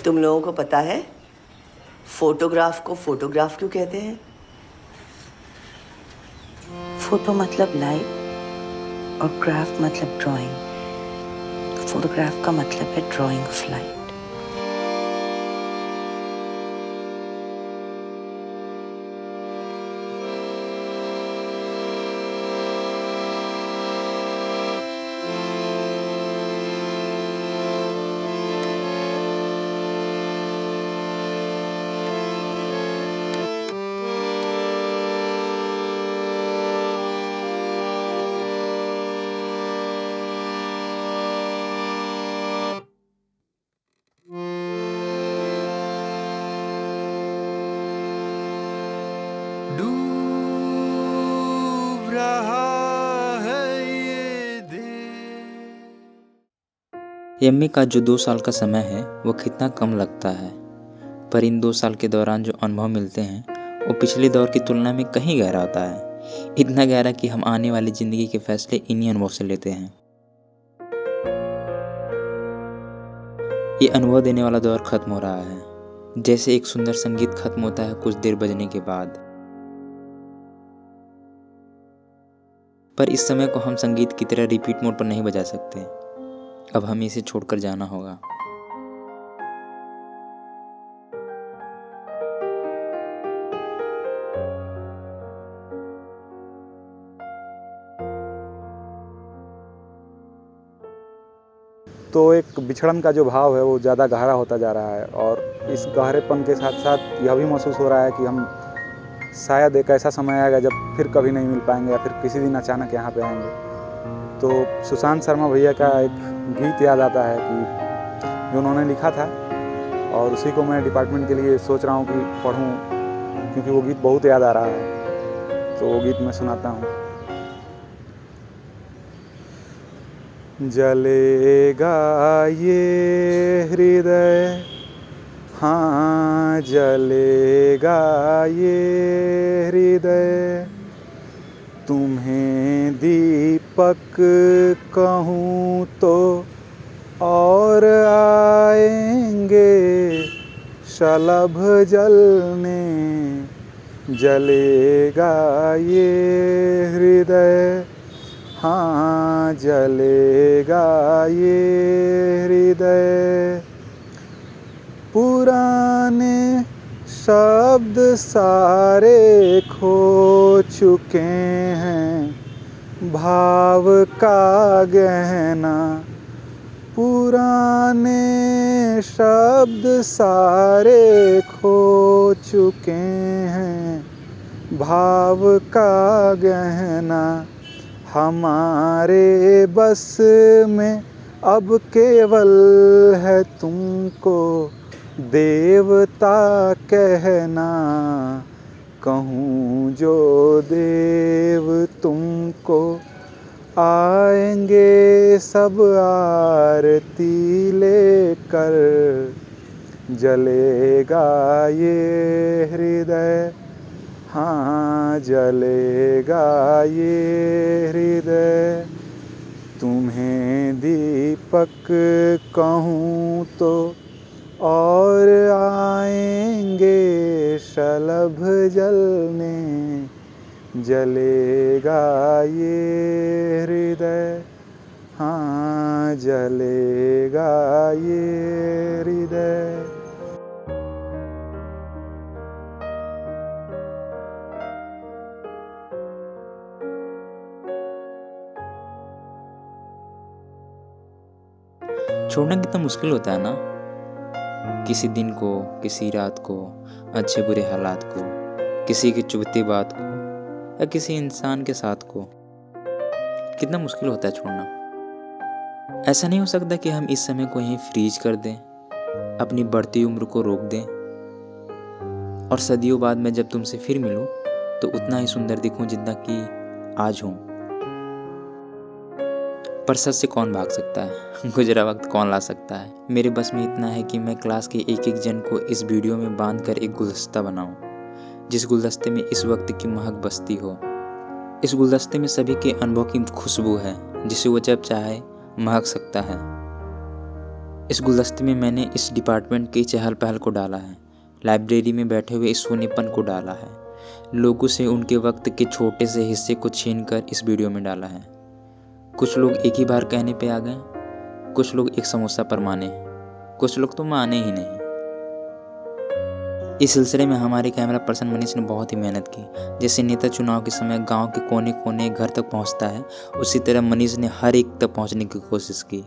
तुम लोगों को पता है फोटोग्राफ को फोटोग्राफ क्यों कहते हैं? फोटो मतलब लाइट और ग्राफ मतलब ड्राइंग। फोटोग्राफ का मतलब है ड्राइंग ऑफ लाइट। डूब रहा है ये यम्मी का जो 2 साल का समय है वो कितना कम लगता है, पर इन 2 साल के दौरान जो अनुभव मिलते हैं वो पिछले दौर की तुलना में कहीं गहरा होता है। इतना गहरा कि हम आने वाली ज़िंदगी के फैसले इन्हीं अनुभव से लेते हैं। ये अनुभव देने वाला दौर खत्म हो रहा है, जैसे एक सुंदर संगीत खत्म होता है कुछ देर बजने के बाद। पर इस समय को हम संगीत की तरह रिपीट मोड पर नहीं बजा सकते। अब हमें इसे छोड़कर जाना होगा। तो एक बिछड़न का जो भाव है वो ज़्यादा गहरा होता जा रहा है, और इस गहरेपन के साथ साथ यह भी महसूस हो रहा है कि हम शायद एक ऐसा समय आएगा जब फिर कभी नहीं मिल पाएंगे, या फिर किसी दिन अचानक यहाँ पे आएंगे। तो सुशांत शर्मा भैया का एक गीत याद आता है कि जो उन्होंने लिखा था, और उसी को मैं डिपार्टमेंट के लिए सोच रहा हूँ कि पढ़ूँ, क्योंकि वो गीत बहुत याद आ रहा है। तो वो गीत मैं सुनाता हूँ। जलेगा ये हृदय, हाँ जलेगा ये हृदय, तुम्हें दीपक कहूँ तो और आएंगे शलभ जलने। जलेगा ये हृदय, हाँ जलेगा ये हृदय, पुराने शब्द सारे खो चुके हैं, भाव का गहना। पुराने शब्द सारे खो चुके हैं, भाव का गहना। हमारे बस में अब केवल है तुमको देवता कहना। कहूँ जो देव तुमको, आएंगे सब आरती लेकर। जलेगा ये हृदय, हाँ जलेगा ये हृदय, तुम्हें दीपक कहूँ तो और आएंगे शलभ जलने। जलेगा ये हृदय, हाँ जलेगा ये हृदय। छोड़ना कितना मुश्किल होता है ना, किसी दिन को, किसी रात को, अच्छे बुरे हालात को, किसी की चुभती बात को, या किसी इंसान के साथ को। कितना मुश्किल होता है छोड़ना। ऐसा नहीं हो सकता कि हम इस समय को यहीं फ्रीज कर दें, अपनी बढ़ती उम्र को रोक दें, और सदियों बाद मैं जब तुमसे फिर मिलूं तो उतना ही सुंदर दिखूं जितना कि आज हूं। पर सच से कौन भाग सकता है, गुजरा वक्त कौन ला सकता है। मेरे बस में इतना है कि मैं क्लास के एक एक जन को इस वीडियो में बांध कर एक गुलदस्ता बनाऊं, जिस गुलदस्ते में इस वक्त की महक बसती हो। इस गुलदस्ते में सभी के अनुभव की खुशबू है, जिसे वो जब चाहे महक सकता है। इस गुलदस्ते में मैंने इस डिपार्टमेंट की चहल पहल को डाला है, लाइब्रेरी में बैठे हुए इस सोनेपन को डाला है, लोगों से उनके वक्त के छोटे से हिस्से को छीनकर इस वीडियो में डाला है। कुछ लोग एक ही बार कहने पे आ गए, कुछ लोग एक समोसा पर माने, कुछ लोग तो माने ही नहीं। इस सिलसिले में हमारे कैमरा पर्सन मनीष ने बहुत ही मेहनत की। जैसे नेता चुनाव के समय गांव के कोने कोने घर तक पहुंचता है, उसी तरह मनीष ने हर एक तक पहुंचने की कोशिश की।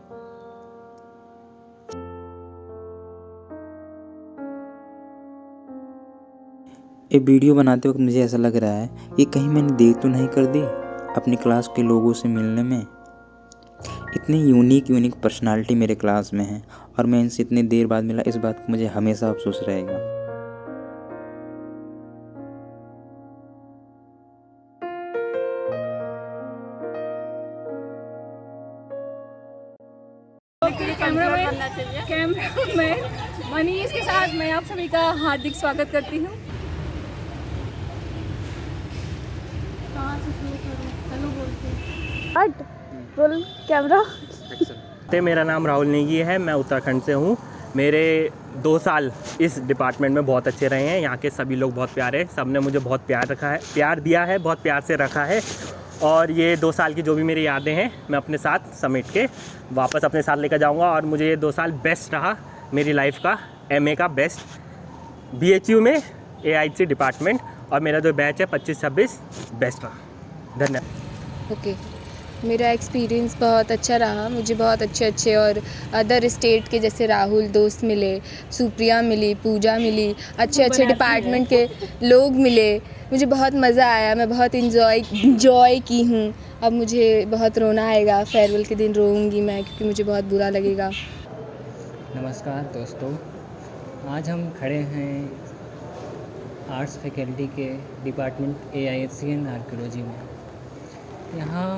ये वीडियो बनाते वक्त मुझे ऐसा लग रहा है कि कहीं मैंने देर तो नहीं कर दी अपनी क्लास के लोगों से मिलने में। इतनी यूनिक पर्सनालिटी मेरे क्लास में है और मैं इनसे इतनी देर बाद मिला, इस बात को मुझे हमेशा अफसोस रहेगा। कैमरामैन मनीष के साथ मैं आप सभी का हार्दिक स्वागत करती हूँ। कहाँ से शुरू करूँ? हेलो बोलते रोल कैमरा। मेरा नाम राहुल नेगी है, मैं उत्तराखंड से हूँ। मेरे 2 साल इस डिपार्टमेंट में बहुत अच्छे रहे हैं। यहाँ के सभी लोग बहुत प्यारे हैं, सब ने मुझे बहुत प्यार दिया है, बहुत प्यार से रखा है। और ये 2 साल की जो भी मेरी यादें हैं मैं अपने साथ समेट के वापस अपने साथ लेकर जाऊंगा। और मुझे ये 2 साल बेस्ट रहा मेरी लाइफ का, MA का बेस्ट, BHU में AIC डिपार्टमेंट, और मेरा जो बैच है 25-26 बेस्ट रहा। धन्यवाद। ओके, मेरा एक्सपीरियंस बहुत अच्छा रहा। मुझे बहुत अच्छे और अदर स्टेट के जैसे राहुल दोस्त मिले, सुप्रिया मिली, पूजा मिली, अच्छे डिपार्टमेंट के लोग मिले। मुझे बहुत मज़ा आया, मैं बहुत इंजॉय की हूँ। अब मुझे बहुत रोना आएगा, फेयरवेल के दिन रोऊंगी मैं, क्योंकि मुझे बहुत बुरा लगेगा। नमस्कार दोस्तों, आज हम खड़े हैं आर्ट्स फैकल्टी के डिपार्टमेंट AICN आर्कियोलॉजी में। यहाँ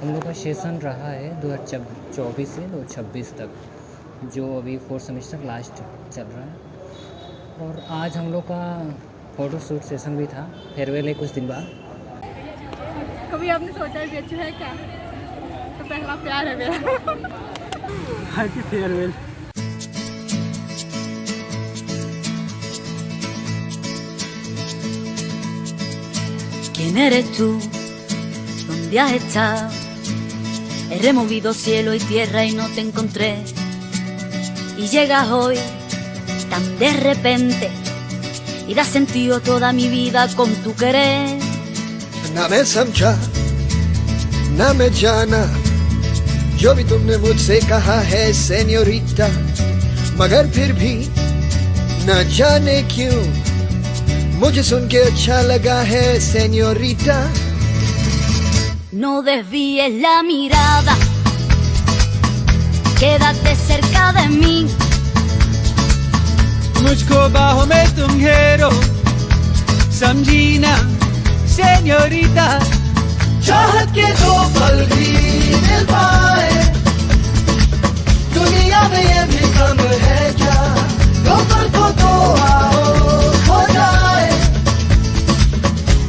हम लोग का सेशन रहा है 2024 से 2026 तक, जो अभी 4th सेमेस्टर लास्ट चल रहा है। और आज हम लोग का फ़ोटो शूट सेशन भी था, फेयरवेल है कुछ दिन बाद। कभी आपने सोचा BHU है क्या? तो पहला प्यार है मेरा। Happy farewell. ¿Quién eres tú? ¿Dónde has estado? He removido cielo y tierra y no te encontré. Y llegas hoy tan de repente y das sentido toda mi vida con tu querer. ना मैं समझा ना मैं जाना जो भी तुमने मुझसे कहा है सेन्योरिटा, मगर फिर भी न जाने क्यों मुझे सुन के अच्छा लगा है senorita. No desvíes la mirada, quédate cerca de mí. मुझको बाहों में तुम घेरो, समझी ना सेन्योरिटा। चाहत के 2 पल भी मिल पाए, दुनिया में ये भी कम है क्या? 2 पल को तो आओ हो जाए,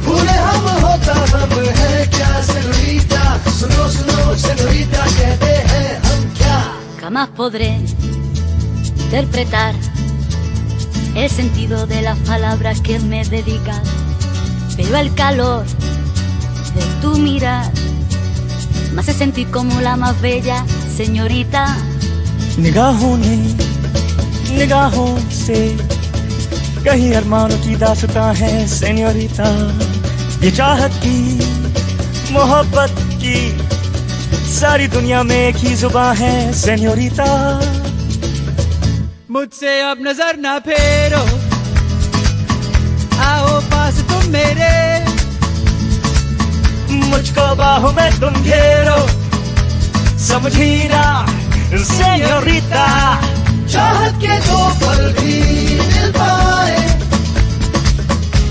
भूले हम होता हम है क्या सेन्योरिटा? सुनो सुनो सेन्योरिटा, कहते हैं हम क्या? Jamás podré interpretar el sentido de las palabras que me dedicas, pero el calor de tu mirar me hace sentir como la más bella señorita. निगाहों ने निगाहों से कहीं अरमानों की दास्तां है सेन्योरिटा। ये चाहत की मोहब्बत की सारी दुनिया में एक ही जुबान है सेन्योरिटा। मुझसे अब नजर ना फेरो, आओ पास तुम मेरे, मुझको बाहों में तुम घेरो, समझी ना सेन्योरिटा। चाहत के 2 पल भी मिल पाए,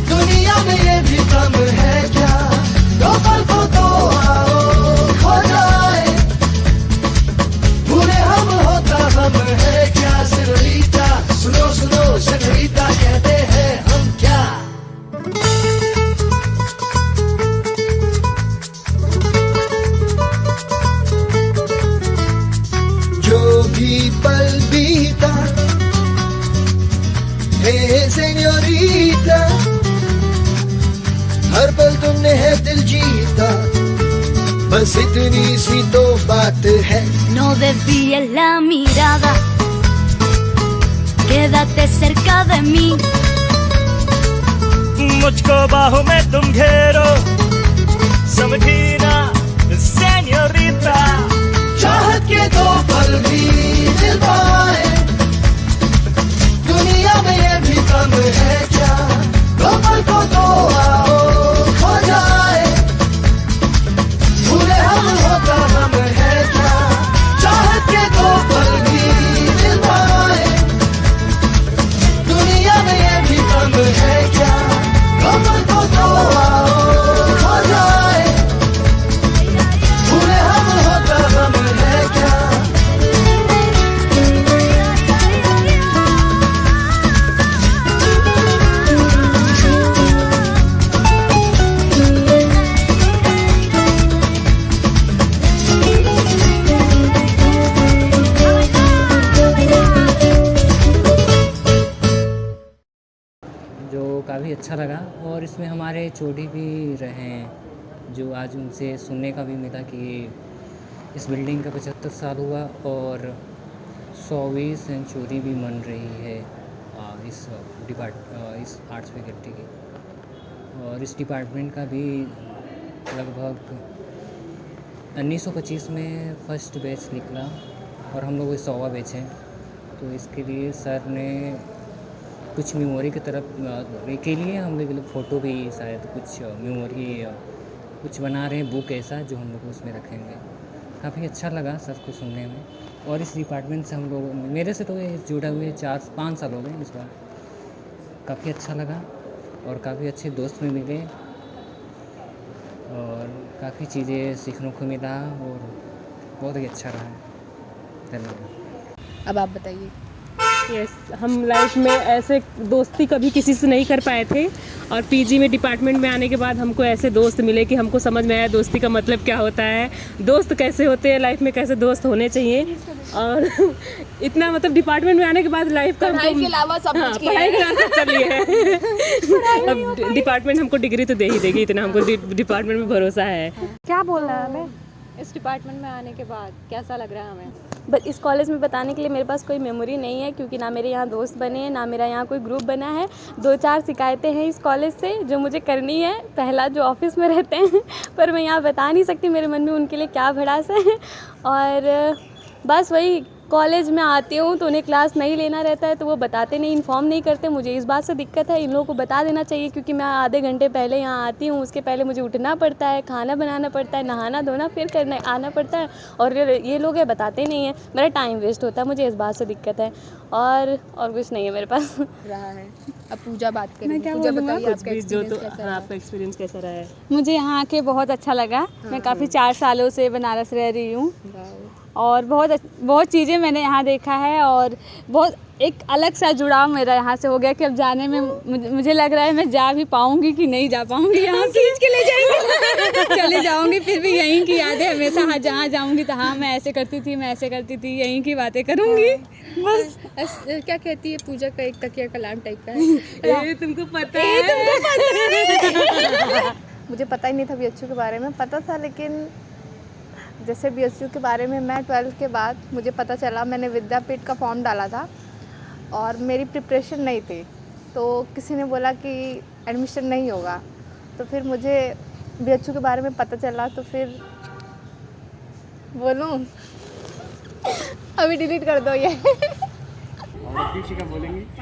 दुनिया में ये भी कम है क्या? 2 पल को तो आओ हो जाए, भूले हम होता हम है क्या सेन्योरिटा? सुनो सुनो सेन्योरिटा, कहते हैं हम क्या? जो भी पल हे सेन्योरिटा, हर पल तुमने है दिल जीता, बस इतनी सी तो बात है. No desvíes la mirada, quédate cerca de mí. मुझको बाहों में तुम घेरो, समझी ना सेन्योरिटा. चाहत के दो पल भी मिल पाए, दुनिया में ये भी कम है क्या, दो पल को तो आओ खो जाए, भूले हम होता हम है क्या. चाहत के दो पल भी मिल पाए, दुनिया में ये भी कम है क्या, दो पल को तो आओ खो जाए, भूले हम होता हम है क्या. जो काफ़ी अच्छा लगा। और इसमें हमारे चोटी भी रहे हैं, जो आज उनसे सुनने का भी मिला कि इस बिल्डिंग का 75 साल हुआ और 100वीं सेंचुरी भी मन रही है इस आर्ट्स फैकल्टी की। और इस डिपार्टमेंट का भी लगभग 1925 में फर्स्ट बैच निकला और हम लोग 100वां बैच हैं। तो इसके लिए सर ने कुछ मेमोरी की तरफ के लिए हम लोग फ़ोटो भी शायद कुछ मेमोरी कुछ बना रहे हैं, बुक ऐसा जो हम लोग उसमें रखेंगे। काफ़ी अच्छा लगा सर को सुनने में। और इस डिपार्टमेंट से हम लोग, मेरे से तो ये जुड़ा हुए 4-5 साल हो गए इस बार। काफ़ी अच्छा लगा और काफ़ी अच्छे दोस्त भी मिले और काफ़ी चीज़ें सीखने को मिला और बहुत ही अच्छा रहा। धन्यवाद। अब आप बताइए। यस, हम लाइफ में ऐसे दोस्ती कभी किसी से नहीं कर पाए थे और पीजी में डिपार्टमेंट में आने के बाद हमको ऐसे दोस्त मिले कि हमको समझ में आया दोस्ती का मतलब क्या होता है, दोस्त कैसे होते हैं, लाइफ में कैसे दोस्त होने चाहिए। और इतना मतलब डिपार्टमेंट में आने के बाद लाइफ का पढ़ाई के अलावा सब कुछ किया पढ़ाई के अलावा सब कर लिए है। अब डिपार्टमेंट हमको डिग्री तो दे ही देगी, इतना हमको डिपार्टमेंट में भरोसा है। क्या बोलना है हमें? इस डिपार्टमेंट में आने के बाद कैसा लग रहा है हमें? बट इस कॉलेज में बताने के लिए मेरे पास कोई मेमोरी नहीं है, क्योंकि ना मेरे यहाँ दोस्त बने हैं, ना मेरा यहाँ कोई ग्रुप बना है। 2-4 शिकायतें हैं इस कॉलेज से जो मुझे करनी है। पहला जो ऑफिस में रहते हैं पर मैं यहाँ बता नहीं सकती मेरे मन में उनके लिए क्या भड़ास है। और बस वही, कॉलेज में आती हूँ तो उन्हें क्लास नहीं लेना रहता है तो वो बताते नहीं, इन्फॉर्म नहीं करते। मुझे इस बात से दिक्कत है, इन लोगों को बता देना चाहिए, क्योंकि मैं आधे घंटे पहले यहाँ आती हूँ, उसके पहले मुझे उठना पड़ता है, खाना बनाना पड़ता है, नहाना धोना फिर करना आना पड़ता है। और ये लोग ये बताते नहीं हैं, मेरा टाइम वेस्ट होता है, मुझे इस बात से दिक्कत है। और कुछ नहीं है मेरे पास रहा है। अब पूजा बात करें। क्या पूजा बोलूँगा? बताइए, आपका एक्सपीरियंस कैसा रहा है? मुझे यहाँ आके बहुत अच्छा लगा। मैं काफ़ी 4 सालों से बनारस रह रही हूँ और बहुत चीज़ें मैंने यहाँ देखा है और बहुत एक अलग सा जुड़ाव मेरा यहाँ से हो गया कि अब जाने में मुझे लग रहा है मैं जा भी पाऊँगी कि नहीं जा पाऊँगी। यहाँ खींच के ले जाएंगे चले जाऊँगी, फिर भी यहीं की यादें हमेशा। हाँ, जहाँ जाऊँगी तो हाँ मैं ऐसे करती थी, मैं ऐसे करती थी, यहीं की बातें करूँगी बस। क्या कहती है पूजा का एक तकिया कलाम टाइप का है। ये तुमको पता है? मुझे पता ही नहीं था BHU के बारे में, पता था लेकिन जैसे BHU के बारे में मैं 12th के बाद मुझे पता चला, मैंने विद्यापीठ का फॉर्म डाला था और मेरी प्रिपरेशन नहीं थी, तो किसी ने बोला कि एडमिशन नहीं होगा। तो फिर मुझे BHU के बारे में पता चला, तो फिर बोलूं अभी डिलीट कर दो ये।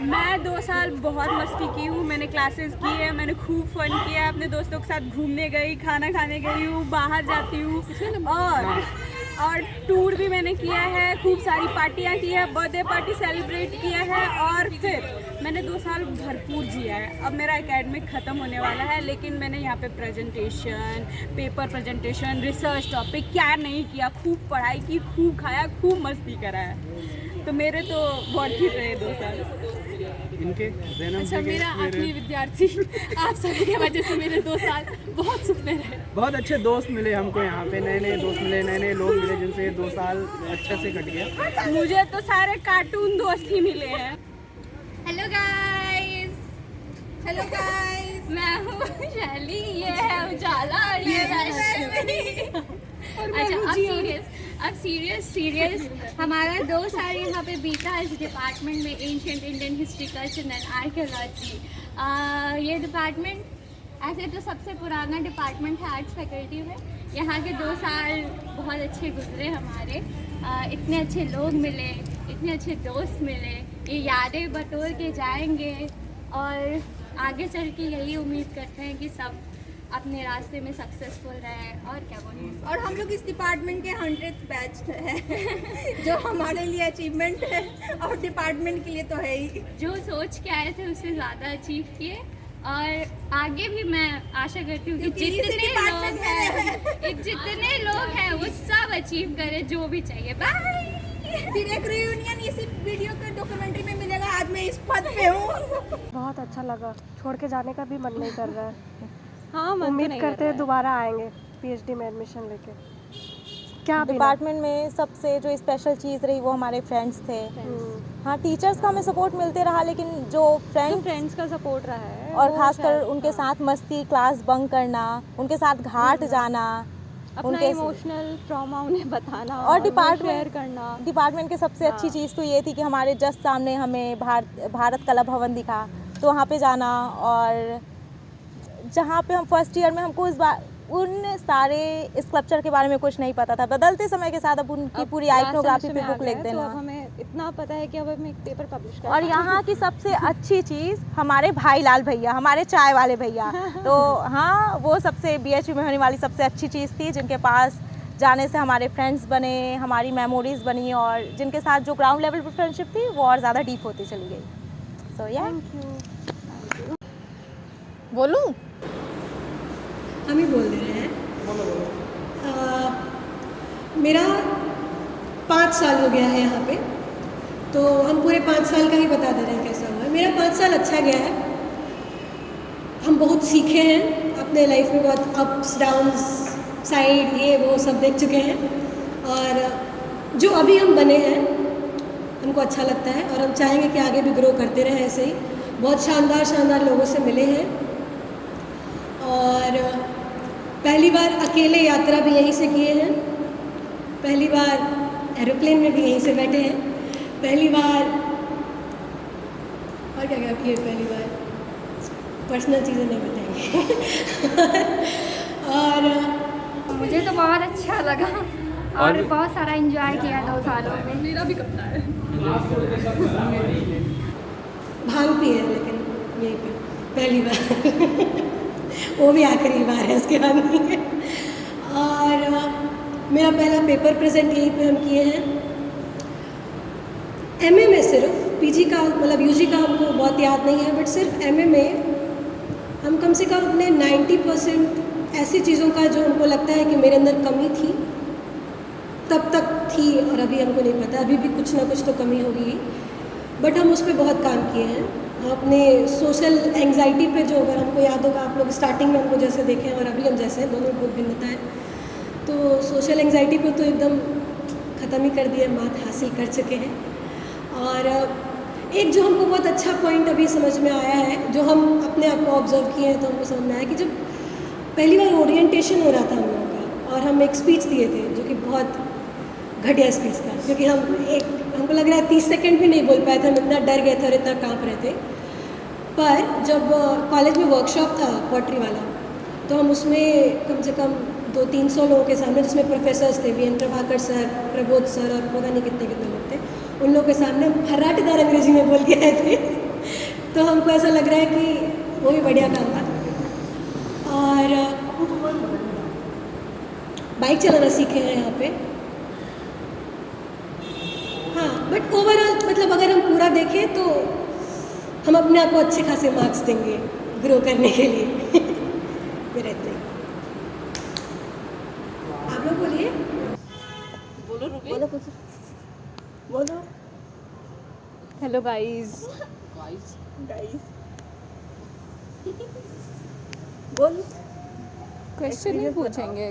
मैं 2 साल बहुत मस्ती की हूँ, मैंने क्लासेस की है, मैंने खूब फन किया है, अपने दोस्तों के साथ घूमने गई, खाना खाने गई हूँ, बाहर जाती हूँ और टूर भी मैंने किया है, खूब सारी पार्टियाँ की है, बर्थडे पार्टी सेलिब्रेट किया है और फिर मैंने 2 साल भरपूर जिया है। अब मेरा एकेडमिक ख़त्म होने वाला है, लेकिन मैंने यहाँ पे presentation, paper presentation, research topic क्या नहीं किया, खूब पढ़ाई की, खूब खाया, खूब मस्ती करा है। तो मेरे तो बहुत ही रहे 2 साल। इनके अच्छा, मेरा आखिरी विद्यार्थी आप सभी की वजह से मेरे 2 साल बहुत सुख में रहे। बहुत अच्छे दोस्त मिले हमको यहाँ पे, नए नए दोस्त मिले, नए नए लोग मिले जिनसे 2 साल अच्छे से कट गया। मुझे तो सारे कार्टून दोस्त ही मिले हैं। हेलो गाइस, हेलो गाइस, मैं हूँ शैली, ये है उजाला और ये है अच्छा, अब सीरियस हमारा 2 साल यहाँ पे बीता इस डिपार्टमेंट में, ancient Indian history culture and archaeology. ये डिपार्टमेंट ऐसे तो सबसे पुराना डिपार्टमेंट है आर्ट्स फैकल्टी में। यहाँ के 2 साल बहुत अच्छे गुजरे हमारे। इतने अच्छे लोग मिले, इतने अच्छे दोस्त मिले, ये यादें बटोर के जाएंगे और आगे चल के यही उम्मीद करते हैं कि सब अपने रास्ते में सक्सेसफुल रहे। और क्या बोलें, और हम लोग इस डिपार्टमेंट के 100th बैच है जो हमारे लिए अचीवमेंट है और डिपार्टमेंट के लिए तो है ही। जो सोच के आए थे उससे ज़्यादा अचीव किए और आगे भी मैं आशा करती हूँ कि जितने लोग हैं वो सब अचीव करें जो भी चाहिए। बाय। फिर एक रियूनियन इसी वीडियो के डॉक्यूमेंट्री में मिलेगा। आज मैं इस पद पे हूँ। बहुत अच्छा लगा, छोड़ के जाने का भी मन नहीं कर रहा है। हाँ, उम्मीद करते हैं दोबारा आएंगे पीएचडी में एडमिशन लेके। क्या डिपार्टमेंट में सबसे जो स्पेशल चीज़ रही वो हमारे फ्रेंड्स थे। हाँ, टीचर्स का हमें सपोर्ट मिलते रहा, लेकिन जो फ्रेंड्स का सपोर्ट रहा है और खासकर उनके साथ मस्ती, क्लास बंक करना, उनके साथ घाट जाना, अपना इमोशनल ट्रॉमा उन्हें बताना और डिपार्टमेंट की सबसे अच्छी चीज़ तो ये थी कि हमारे जस्ट सामने हमें भारत कला भवन दिखा, तो वहाँ पे जाना। और जहाँ पे हम फर्स्ट ईयर में हमको उन सारे स्कल्पचर के बारे में कुछ नहीं पता था। बदलते समय के साथ अब उनकी पूरी आइकनोग्राफी पे बुक लिख देना, तो हमें इतना पता है कि अब हम एक पेपर पब्लिश करें। और यहाँ की सबसे अच्छी चीज़ हमारे भाई लाल भैया, हमारे चाय वाले भैया, तो हाँ वो सबसे बीएचयू में होने वाली सबसे अच्छी चीज़ थी, जिनके पास जाने से हमारे फ्रेंड्स बने, हमारी मेमोरीज बनी और जिनके साथ जो ग्राउंड लेवल पर फ्रेंडशिप थी वो और ज़्यादा डीप होती चली गई। सो या बोलूँ, हम ही बोल दे रहे हैं। मेरा 5 साल हो गया है यहाँ पे, तो हम पूरे 5 साल का ही बता दे रहे हैं कैसा हुआ है। मेरा 5 साल अच्छा गया है। हम बहुत सीखे हैं अपने लाइफ में, बहुत अप्स डाउन्स साइड ये वो सब देख चुके हैं, और जो अभी हम बने हैं हमको अच्छा लगता है और हम चाहेंगे कि आगे भी ग्रो करते रहें ऐसे ही। बहुत शानदार लोगों से मिले हैं और पहली बार अकेले यात्रा भी यहीं से किए हैं, पहली बार एरोप्लेन में भी यहीं से बैठे हैं, पहली बार और क्या किए, पहली बार पर्सनल चीज़ें नहीं बताएंगे। और मुझे तो बहुत अच्छा लगा और बहुत सारा एंजॉय किया 2 सालों में। मेरा भी कपड़ा है। भांग पिए हैं लेकिन यहीं पे पहली बार वो भी आखिरी बार है, उसके बाद नहीं है। और मेरा पहला पेपर प्रेजेंट यहीं पे हम किए हैं। एमए में सिर्फ, पीजी का मतलब यूजी का हमको बहुत याद नहीं है, बट सिर्फ एमए में हम कम से कम अपने 90% ऐसी चीज़ों का जो हमको लगता है कि मेरे अंदर कमी थी तब तक थी और अभी हमको नहीं पता, अभी भी कुछ ना कुछ तो कमी होगी, बट हम उस पर बहुत काम किए हैं। अपने सोशल एंग्जाइटी पे, जो अगर हमको याद होगा, आप लोग स्टार्टिंग में हमको जैसे देखें और अभी हम जैसे हैं, दोनों बहुत भिन्नता है, तो सोशल एंग्जाइटी पे तो एकदम ख़त्म ही कर दिया, बात हासिल कर चुके हैं। और एक जो हमको बहुत अच्छा पॉइंट अभी समझ में आया है, जो हम अपने आप को ऑब्जर्व किए हैं, तो हमको समझ में आया कि जब पहली बार ओरिएंटेशन हो रहा था हम लोगों का और हम एक स्पीच दिए थे जो कि बहुत घटिया स्पीच था, क्योंकि हमको लग रहा है 30 सेकंड भी नहीं बोल पाए थे, हम इतना डर गए थे और इतना काँप रहे थे। पर जब कॉलेज में वर्कशॉप था पॉटरी वाला, तो हम उसमें कम से कम 200-300 लोगों के सामने, जिसमें प्रोफेसर्स थे, V N Prabhakar sir, Prabodh sir और पता नहीं कितने लोग थे, उन लोगों के सामने फर्राटेदार अंग्रेजी में बोल के आए थे। तो हमको ऐसा लग रहा है कि वो भी बढ़िया काम था। और बाइक चलाना सीखे हैं यहाँ पे। हाँ, बट ओवरऑल मतलब अगर हम पूरा देखें तो हम अपने आप को अच्छे खासे मार्क्स देंगे ग्रो करने के लिए। मेरे इतने। आप लोग बोलिए। बोलो। Hello guys. बोल। क्वेश्चन नहीं पूछेंगे,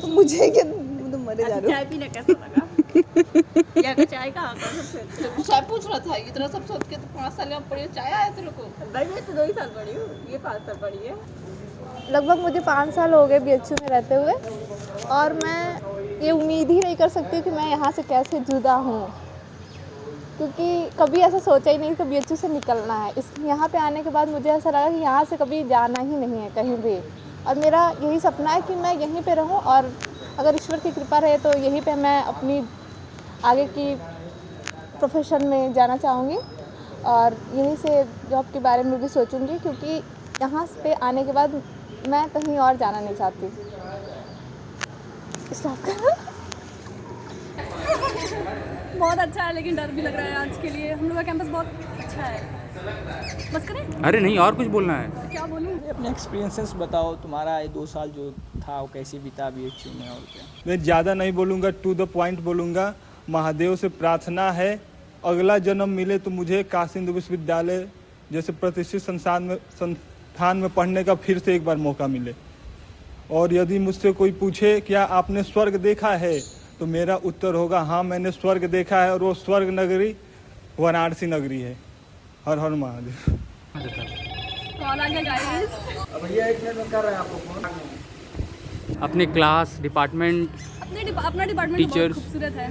मुझे क्या, तुम मरे जा रहे हो। चाय पीने कैसा लगा? या चाय का चाय पूछ रहा था, इतना सब सोच के तो 5 साल में पढ़ी, चाय आया तेरे को? भाई मैं तो 2 ही साल पढ़ी हूँ, ये 5 साल पढ़ी है। लगभग मुझे 5 साल हो गए बीएचयू में रहते हुए, और मैं ये उम्मीद ही नहीं कर सकती कि मैं यहाँ से कैसे जुदा हूँ, क्योंकि कभी ऐसा सोचा ही नहीं कि बीएचयू से निकलना है। यहाँ पे आने के बाद मुझे ऐसा लगा कि यहाँ से कभी जाना ही नहीं है कहीं भी, और मेरा यही सपना है कि मैं यहीं पे रहूँ, और अगर ईश्वर की कृपा रहे तो यहीं पे मैं अपनी आगे की प्रोफेशन में जाना चाहूँगी, और यहीं से जॉब के बारे में भी सोचूंगी, क्योंकि यहाँ पे आने के बाद मैं कहीं और जाना नहीं चाहती। स्टॉप कर। बहुत अच्छा है, लेकिन डर भी लग रहा है आज के लिए। हम लोग का कैंपस बहुत अच्छा है। बस करें? अरे नहीं, और कुछ बोलना है? क्या बोलूँ? अपने एक्सपीरियंसेस बताओ, तुम्हारा ये 2 साल जो था वो कैसे बीता बीएचयू में, और क्या? मैं ज़्यादा नहीं बोलूँगा, टू द पॉइंट बोलूँगा। महादेव से प्रार्थना है अगला जन्म मिले तो मुझे काशी हिंदू विश्वविद्यालय जैसे प्रतिष्ठित संस्थान में पढ़ने का फिर से एक बार मौका मिले। और यदि मुझसे कोई पूछे क्या आपने स्वर्ग देखा है, तो मेरा उत्तर होगा हाँ, मैंने स्वर्ग देखा है, और वो स्वर्ग नगरी वाराणसी नगरी है। हर हर महादेव। कॉल आ गया गाइस। भैया एक मिनट में कर रहे हैं आपको फोन। अपने क्लास, डिपार्टमेंट, अपना डिपार्टमेंट टीचर्स, बहुत खूबसूरत है,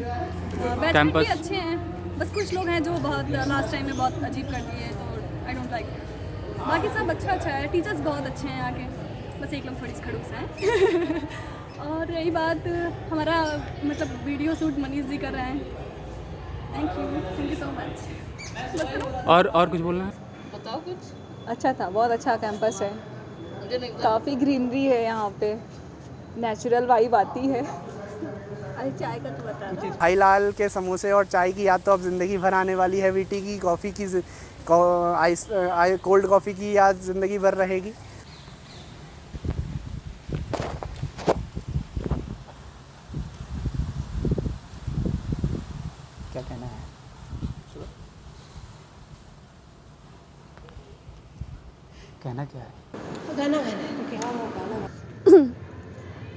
बैचमेट कैंपस भी अच्छे हैं। बस कुछ लोग हैं जो बहुत लास्ट टाइम में बहुत अजीब कर दिए, तो आई डोंट लाइक। बाकी सब अच्छा है, टीचर्स बहुत अच्छे हैं यहाँ के, बस एक लोग थोड़ी सी खड़ूस हैं। और रही बात हमारा मतलब वीडियो शूट मनीष जी कर रहे हैं। Thank you so much. और कुछ बोलना है? बताओ कुछ। अच्छा था, बहुत अच्छा कैंपस है, काफ़ी ग्रीनरी है यहाँ पे, नेचुरल वाइब आती है। अरे चाय का तो बता दो। भाई लाल के समोसे और चाय की याद तो अब ज़िंदगी भर आने वाली है। वीटी की कॉफ़ी की कोल्ड कॉफ़ी की याद ज़िंदगी भर रहेगी। क्या कहना है? कहना क्या है? गाना गाना है। ओके।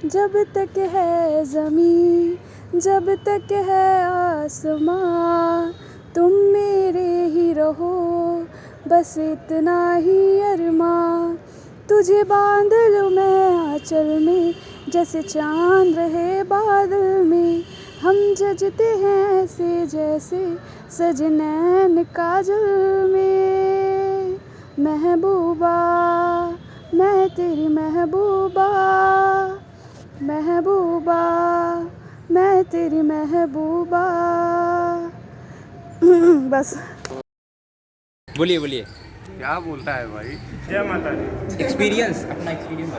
जब तक है ज़मीं, जब तक है आसमां, तुम मेरे ही रहो, बस इतना ही अरमां। तुझे बांध लूँ मैं आंचल में, जैसे चांद रहे बादल में। हम जजते हैं ऐसे जैसे सजनैन काजल में। महबूबा मैं तेरी महबूबा, महबूबा मैं तेरी महबूबा। बस। बोलिए। क्या बोलता है भाई? जय माता दी। एक्सपीरियंस, अपना एक्सपीरियंस।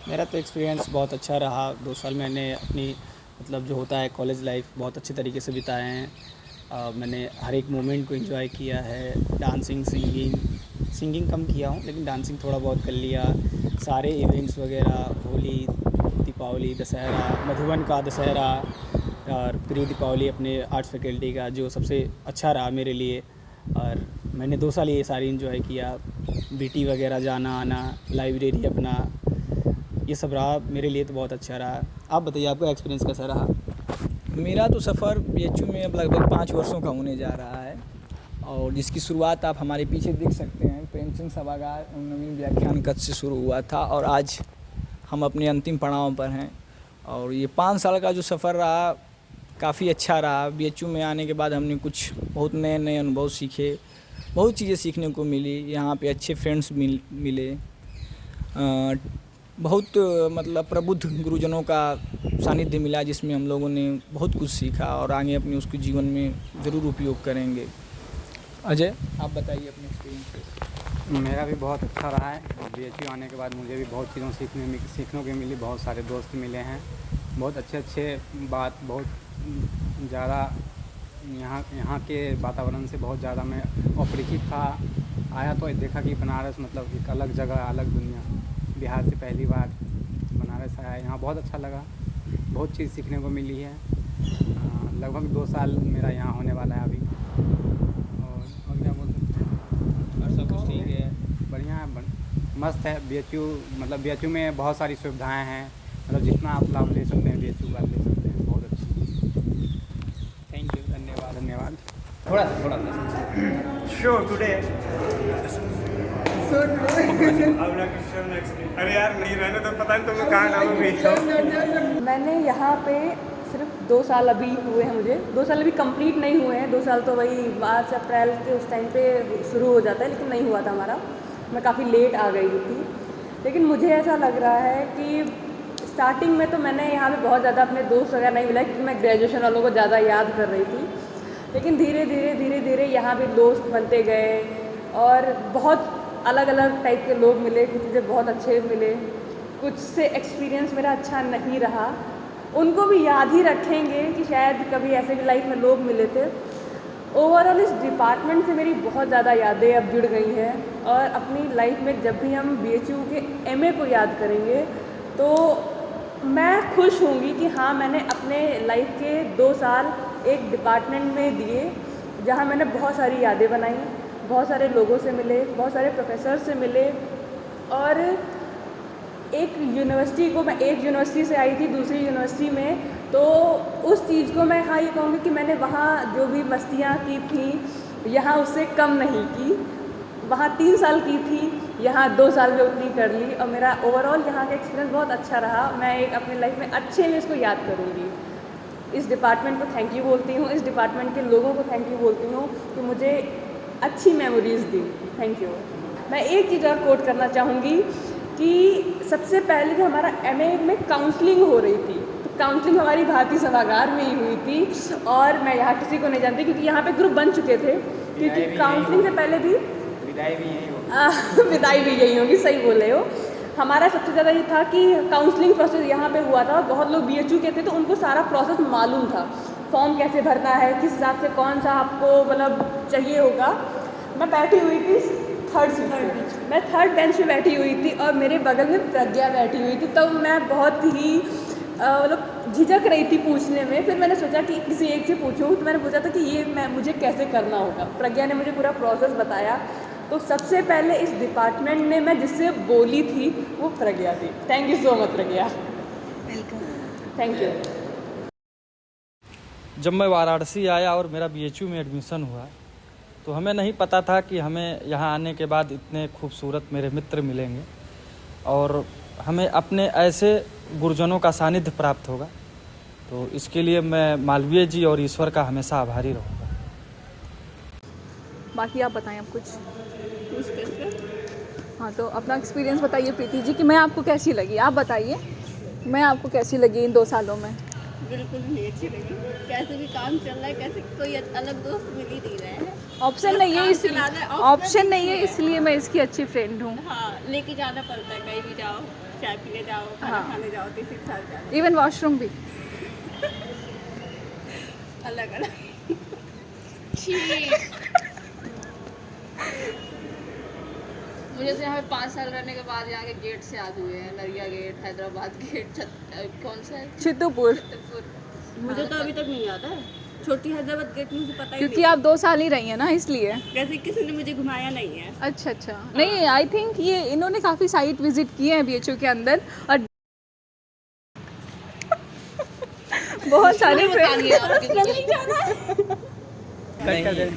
मेरा तो एक्सपीरियंस बहुत अच्छा रहा। 2 साल मैंने अपनी मतलब जो होता है कॉलेज लाइफ बहुत अच्छे तरीके से बिताए हैं। मैंने हर एक मोमेंट को एंजॉय किया है। डांसिंग, सिंगिंग कम किया हूँ, लेकिन डांसिंग थोड़ा बहुत कर लिया। सारे इवेंट्स वगैरह, होली, दीपावली, दशहरा, मधुबन का दशहरा और प्री दीपावली अपने आर्ट्स फैकल्टी का जो सबसे अच्छा रहा मेरे लिए। और मैंने 2 साल ये सारी एंजॉय किया। बीटी वगैरह जाना आना, लाइब्रेरी अपना, ये सब रहा मेरे लिए तो बहुत अच्छा रहा। आप बताइए आपका एक्सपीरियंस कैसा रहा? मेरा तो सफ़र बीएचयू में अब लगभग 5 वर्षों का होने जा रहा है, और जिसकी शुरुआत आप हमारे पीछे देख सकते हैं। प्रेमचंद सभागार नवीन व्याख्यान कक्ष से शुरू हुआ था, और आज हम अपने अंतिम पड़ाव पर हैं। और ये 5 साल का जो सफ़र रहा काफ़ी अच्छा रहा। बीएचयू में आने के बाद हमने कुछ बहुत नए अनुभव सीखे, बहुत चीज़ें सीखने को मिली। यहाँ पे अच्छे फ्रेंड्स मिले, बहुत मतलब प्रबुद्ध गुरुजनों का सानिध्य मिला, जिसमें हम लोगों ने बहुत कुछ सीखा और आगे अपने उसके जीवन में ज़रूर उपयोग करेंगे। अजय, आप बताइए अपने एक्सपीरियंस। मेरा भी बहुत अच्छा रहा है। बीएचयू आने के बाद मुझे भी बहुत चीज़ों सीखने को मिली। बहुत सारे दोस्त मिले हैं, बहुत अच्छे बात, बहुत ज़्यादा यहाँ के वातावरण से बहुत ज़्यादा मैं अपरिचित था। आया तो देखा कि बनारस मतलब एक अलग जगह, अलग दुनिया। बिहार से पहली बार बनारस आया, यहाँ बहुत अच्छा लगा, बहुत चीज़ सीखने को मिली है। लगभग 2 साल मेरा यहाँ होने वाला है अभी। और क्या बोल सकते हैं, और सब कुछ ठीक है, बढ़िया है, मस्त है। बीएचयू मतलब बीएचयू में बहुत सारी सुविधाएं हैं, मतलब जितना आप लाभ ले सकते हैं बीएचयू का ले सकते हैं। बहुत अच्छी। धन्यवाद। थोड़ा सा Show today. अरे यार नहीं रहने तो पता नहीं तुम्हें कहाँ डालोगे। मैंने यहाँ पे सिर्फ 2 साल अभी हुए हैं, मुझे 2 साल अभी कंप्लीट नहीं हुए हैं। 2 साल तो वही मार्च अप्रैल के उस टाइम पे शुरू हो जाता है, लेकिन नहीं हुआ था हमारा। मैं काफ़ी लेट आ गई थी, लेकिन मुझे ऐसा लग रहा है कि स्टार्टिंग में तो मैंने यहाँ पे बहुत ज़्यादा अपने दोस्त वगैरह नहीं मिला, क्योंकि मैं ग्रेजुएशन वालों को ज़्यादा याद कर रही थी। लेकिन धीरे धीरे यहाँ पे दोस्त बनते गए और बहुत अलग अलग टाइप के लोग मिले। कुछ मुझे बहुत अच्छे मिले, कुछ से एक्सपीरियंस मेरा अच्छा नहीं रहा। उनको भी याद ही रखेंगे कि शायद कभी ऐसे भी लाइफ में लोग मिले थे। ओवरऑल इस डिपार्टमेंट से मेरी बहुत ज़्यादा यादें अब जुड़ गई हैं, और अपनी लाइफ में जब भी हम BHU के MA को याद करेंगे तो मैं खुश होंगी कि हाँ, मैंने अपने लाइफ के 2 साल एक डिपार्टमेंट में दिए, जहाँ मैंने बहुत सारी यादें बनाई, बहुत सारे लोगों से मिले, बहुत सारे प्रोफेसर से मिले। और एक यूनिवर्सिटी को, मैं एक यूनिवर्सिटी से आई थी दूसरी यूनिवर्सिटी में, तो उस चीज़ को मैं हाँ ये कहूँगी कि मैंने वहाँ जो भी मस्तियाँ की थी यहाँ उससे कम नहीं की। वहाँ 3 साल की थी, यहाँ 2 साल में उतनी कर ली, और मेरा ओवरऑल यहाँ का एक्सपीरियंस बहुत अच्छा रहा। मैं एक अपनी लाइफ में अच्छे में इसको याद करूँगी। इस डिपार्टमेंट को थैंक यू बोलती हूँ, इस डिपार्टमेंट के लोगों को थैंक यू बोलती हूँ कि मुझे अच्छी मेमोरीज़ दी। Thank you. मैं एक चीज़ और कोट करना चाहूँगी कि सबसे पहले जो हमारा MA में काउंसलिंग हो रही थी, तो काउंसलिंग हमारी भारतीय सभागार में ही हुई थी, और मैं यहाँ किसी को नहीं जानती क्योंकि यहाँ पे ग्रुप बन चुके थे। क्योंकि काउंसलिंग से पहले भी विदाई भी यही होगी, सही बोल रहे हो। हमारा सबसे ज़्यादा ये था कि काउंसलिंग प्रोसेस यहाँ पे हुआ था, और बहुत लोग BHU के थे तो उनको सारा प्रोसेस मालूम था, फॉर्म कैसे भरना है, किस हिसाब से कौन सा आपको मतलब चाहिए होगा। मैं बैठी हुई थी थर्ड बेंच पे बैठी हुई थी, और मेरे बगल में प्रज्ञा बैठी हुई थी। तो मैं बहुत ही मतलब झिझक रही थी पूछने में। फिर मैंने सोचा कि किसी एक से पूछूं, तो मैंने पूछा था कि ये मुझे कैसे करना होगा। प्रज्ञा ने मुझे पूरा प्रोसेस बताया। तो सबसे पहले इस डिपार्टमेंट में मैं जिससे बोली थी वो प्रज्ञा थी। Thank you so much Pragya. Welcome. Thank you. जब मैं वाराणसी आया और मेरा BHU में एडमिशन हुआ, तो हमें नहीं पता था कि हमें यहाँ आने के बाद इतने खूबसूरत मेरे मित्र मिलेंगे और हमें अपने ऐसे गुरुजनों का सानिध्य प्राप्त होगा। तो इसके लिए मैं मालवीय जी और ईश्वर का हमेशा आभारी रहूँगा। बाकी आप बताएं, आप कुछ हाँ, तो अपना एक्सपीरियंस बताइए प्रीति जी कि मैं आपको कैसी लगी। आप बताइए मैं आपको कैसी लगी इन 2 सालों में। बिल्कुल नहीं अच्छी लगी। कैसे भी काम चल रहा है, कैसे कोई अलग दोस्त मिल ही नहीं रहे हैं। ऑप्शन नहीं है इसलिए, ऑप्शन नहीं है इसलिए मैं इसकी अच्छी फ्रेंड हूँ। हाँ, लेके जाना पड़ता है, कहीं भी जाओ, चाय पीने जाओ, खाना खाने जाओ, किसी के साथ जाओ, इवन वॉशरूम भी अलग अलग। मुझे तो यहाँ पे 5 साल रहने के बाद यहाँ के गेट से याद हुए हैं। नरिया गेट, हैदराबाद गेट, कौन सा है, चित्तूपुर। मुझे तो अभी तक नहीं याद है। छोटी हैदराबाद गेट मुझे पता ही क्योंकि आप 2 साल ही रही हैं ना, इसलिए। कैसे किसी ने मुझे घुमाया नहीं है। अच्छा नहीं, आई थिंक ये इन्होंने काफ़ी साइट विजिट किए हैं BHU के अंदर, और बहुत सारे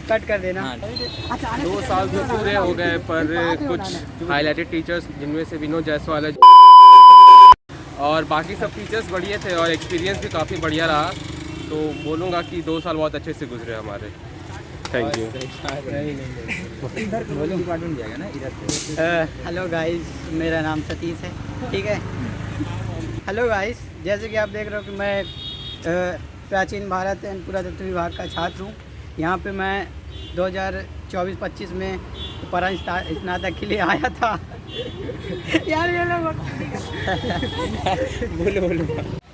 कट कर देना। 2 साल तो पूरे हो गए, पर कुछ हाईलाइटेड टीचर्स जिनमें से विनोद जायसवाल और बाकी सब टीचर्स बढ़िया थे और एक्सपीरियंस भी काफ़ी बढ़िया रहा। तो बोलूँगा कि 2 साल बहुत अच्छे से गुजरे हमारे। Thank you. हेलो गाइस, मेरा नाम सतीश है, ठीक है। हेलो गाइस, जैसे कि आप देख रहे हो कि मैं प्राचीन भारत एवं पुरातत्व विभाग का छात्र हूँ। यहाँ पे मैं 2024-25 में स्नातक के लिए आया था। यार ये लोग बोलो।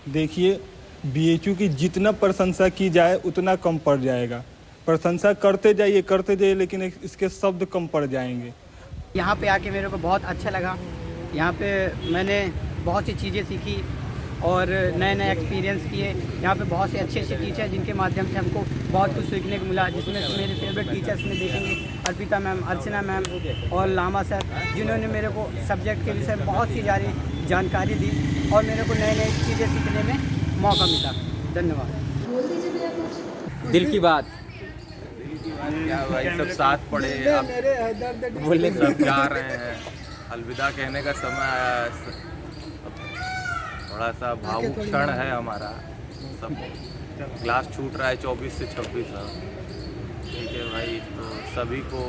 देखिए, BHU की जितना प्रशंसा की जाए उतना कम पड़ जाएगा। प्रशंसा करते जाइए, लेकिन इसके शब्द कम पड़ जाएंगे। यहाँ पे आके मेरे को बहुत अच्छा लगा। यहाँ पे मैंने बहुत सी चीज़ें सीखी और नए एक्सपीरियंस किए। यहाँ पे बहुत से अच्छे टीचर जिनके माध्यम से हमको बहुत कुछ सीखने को मिला, जिसमें से मेरे फेवरेट टीचर्स में देखेंगे अर्पिता मैम, अर्चना मैम और लामा सर, जिन्होंने मेरे को सब्जेक्ट के विषय में बहुत सी सारी जानकारी दी और मेरे को नए चीज़ें सीखने में मौका मिला। धन्यवाद। दिल की बात क्या भाई, सब साथ पड़े, अब बोले सब जा रहे हैं, अलविदा कहने का समय आया है। थोड़ा सा भावुक क्षण है हमारा, सब क्लास छूट रहा है 24 से 26। ठीक है भाई, तो सभी को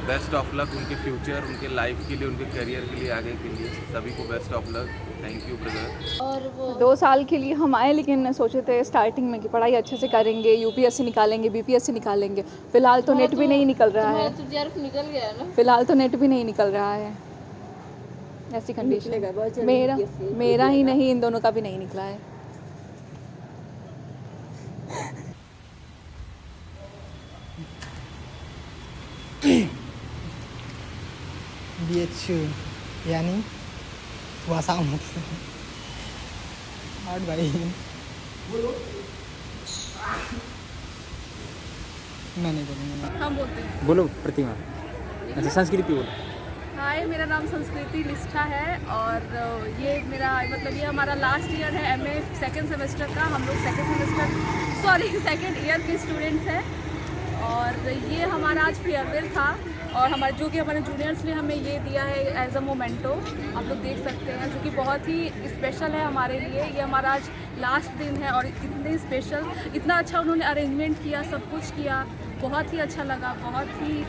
बेस्ट ऑफ लक उनके फ्यूचर, उनके लाइफ के लिए, उनके करियर के लिए, आगे के लिए सभी को best of luck. Thank you brother. और वो 2 साल के लिए हम आए, लेकिन सोचे थे स्टार्टिंग में कि पढ़ाई अच्छे से करेंगे, यूपीएससी निकालेंगे, बीपीएससी निकालेंगे। फ़िलहाल तो नेट भी नहीं निकल रहा है, तो JRF निकल गया ना। फ़िलहाल तो नेट भी नहीं निकल रहा है, ऐसी कंडीशन। मेरा ही नहीं, इन दोनों का भी नहीं निकला है। BHU यानी वसामत हार्ड भाई मैं नहीं बोलूँगा। हम बोलते हैं। बोलो प्रतिमा। अच्छा, संस्कृति बोलो। हाय, मेरा नाम संस्कृति निष्ठा है और ये मेरा मतलब ये हमारा लास्ट ईयर है MA सेकेंड सेमेस्टर का। हम लोग सेकेंड ईयर के स्टूडेंट्स हैं और ये हमारा आज फेयरवेल था और जो कि हमारे जूनियर्स ने हमें ये दिया है एज अ मोमेंटो, आप लोग देख सकते हैं, जो कि बहुत ही स्पेशल है हमारे लिए। ये हमारा आज लास्ट दिन है और इतने स्पेशल, इतना अच्छा उन्होंने अरेंजमेंट किया, सब कुछ किया, बहुत ही अच्छा लगा, बहुत ही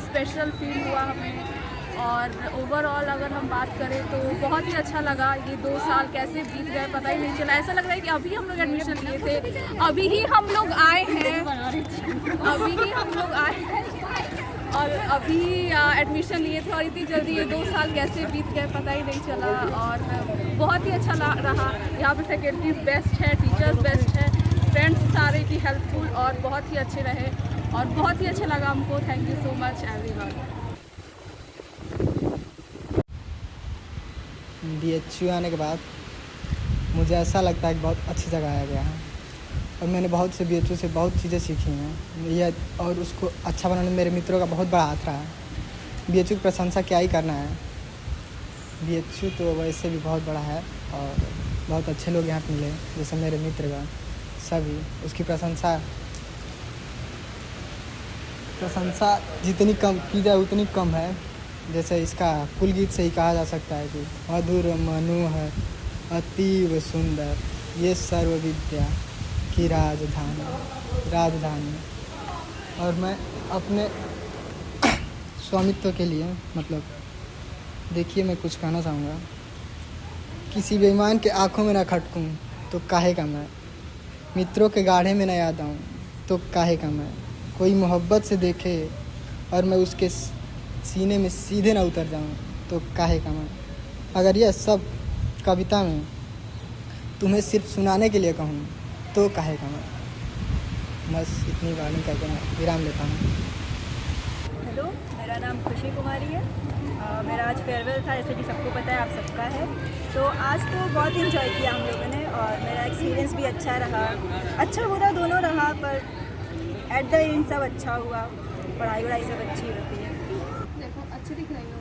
स्पेशल फील हुआ हमें। और ओवरऑल अगर हम बात करें तो बहुत ही अच्छा लगा। ये 2 साल कैसे बीत गए पता ही नहीं चला, ऐसा लग रहा है कि अभी हम लोग एडमिशन लिए थे, अभी ही हम लोग आए हैं, और अभी एडमिशन लिए थे और इतनी जल्दी ये 2 साल कैसे बीत गए पता ही नहीं चला। और बहुत ही अच्छा रहा, यहाँ पे फैकल्टीज बेस्ट है, टीचर्स बेस्ट है, फ्रेंड्स सारे की हेल्पफुल और बहुत ही अच्छे रहे और बहुत ही अच्छा लगा हमको। Thank you so much everyone. BHU आने के बाद मुझे ऐसा लगता है कि बहुत अच्छी जगह आया गया है और मैंने बहुत से BHU से बहुत चीज़ें सीखी हैं यह, और उसको अच्छा बनाने में मेरे मित्रों का बहुत बड़ा हाथ रहा है। BHU की प्रशंसा क्या ही करना है, BHU तो वैसे भी बहुत बड़ा है और बहुत अच्छे लोग यहाँ पे मिले, जैसे मेरे मित्रगण सभी, उसकी प्रशंसा जितनी कम की जाए उतनी कम है। जैसे इसका कुल गीत से ही कहा जा सकता है कि मधुर मनोहर अतीव सुंदर ये सर्व विद्या की राजधानी। और मैं अपने स्वामित्व के लिए मतलब देखिए, मैं कुछ कहना चाहूँगा, किसी बेईमान के आँखों में ना खटकूँ तो काहे का मैं, मित्रों के गाढ़े में न याद आऊँ तो काहे का मैं, कोई मोहब्बत से देखे और मैं उसके सीने में सीधे ना उतर जाऊँ तो काहे का मैं, अगर यह सब कविता में तुम्हें सिर्फ सुनाने के लिए कहूँ तो काहे का मैं। बस इतनी वार्निंग करके मैं विराम लेता हूँ। हेलो, मेरा नाम खुशी कुमारी है। मेरा आज फेयरवेल था, जैसे कि सबको पता है, आप सबका है। तो आज तो बहुत इंजॉय किया हम लोगों ने और मेरा एक्सपीरियंस भी अच्छा रहा, अच्छा बुरा दोनों रहा, पर एट द एंड सब अच्छा हुआ। पढ़ाई वढ़ाई सब अच्छी होती है। देखो अच्छी दिख रही हो।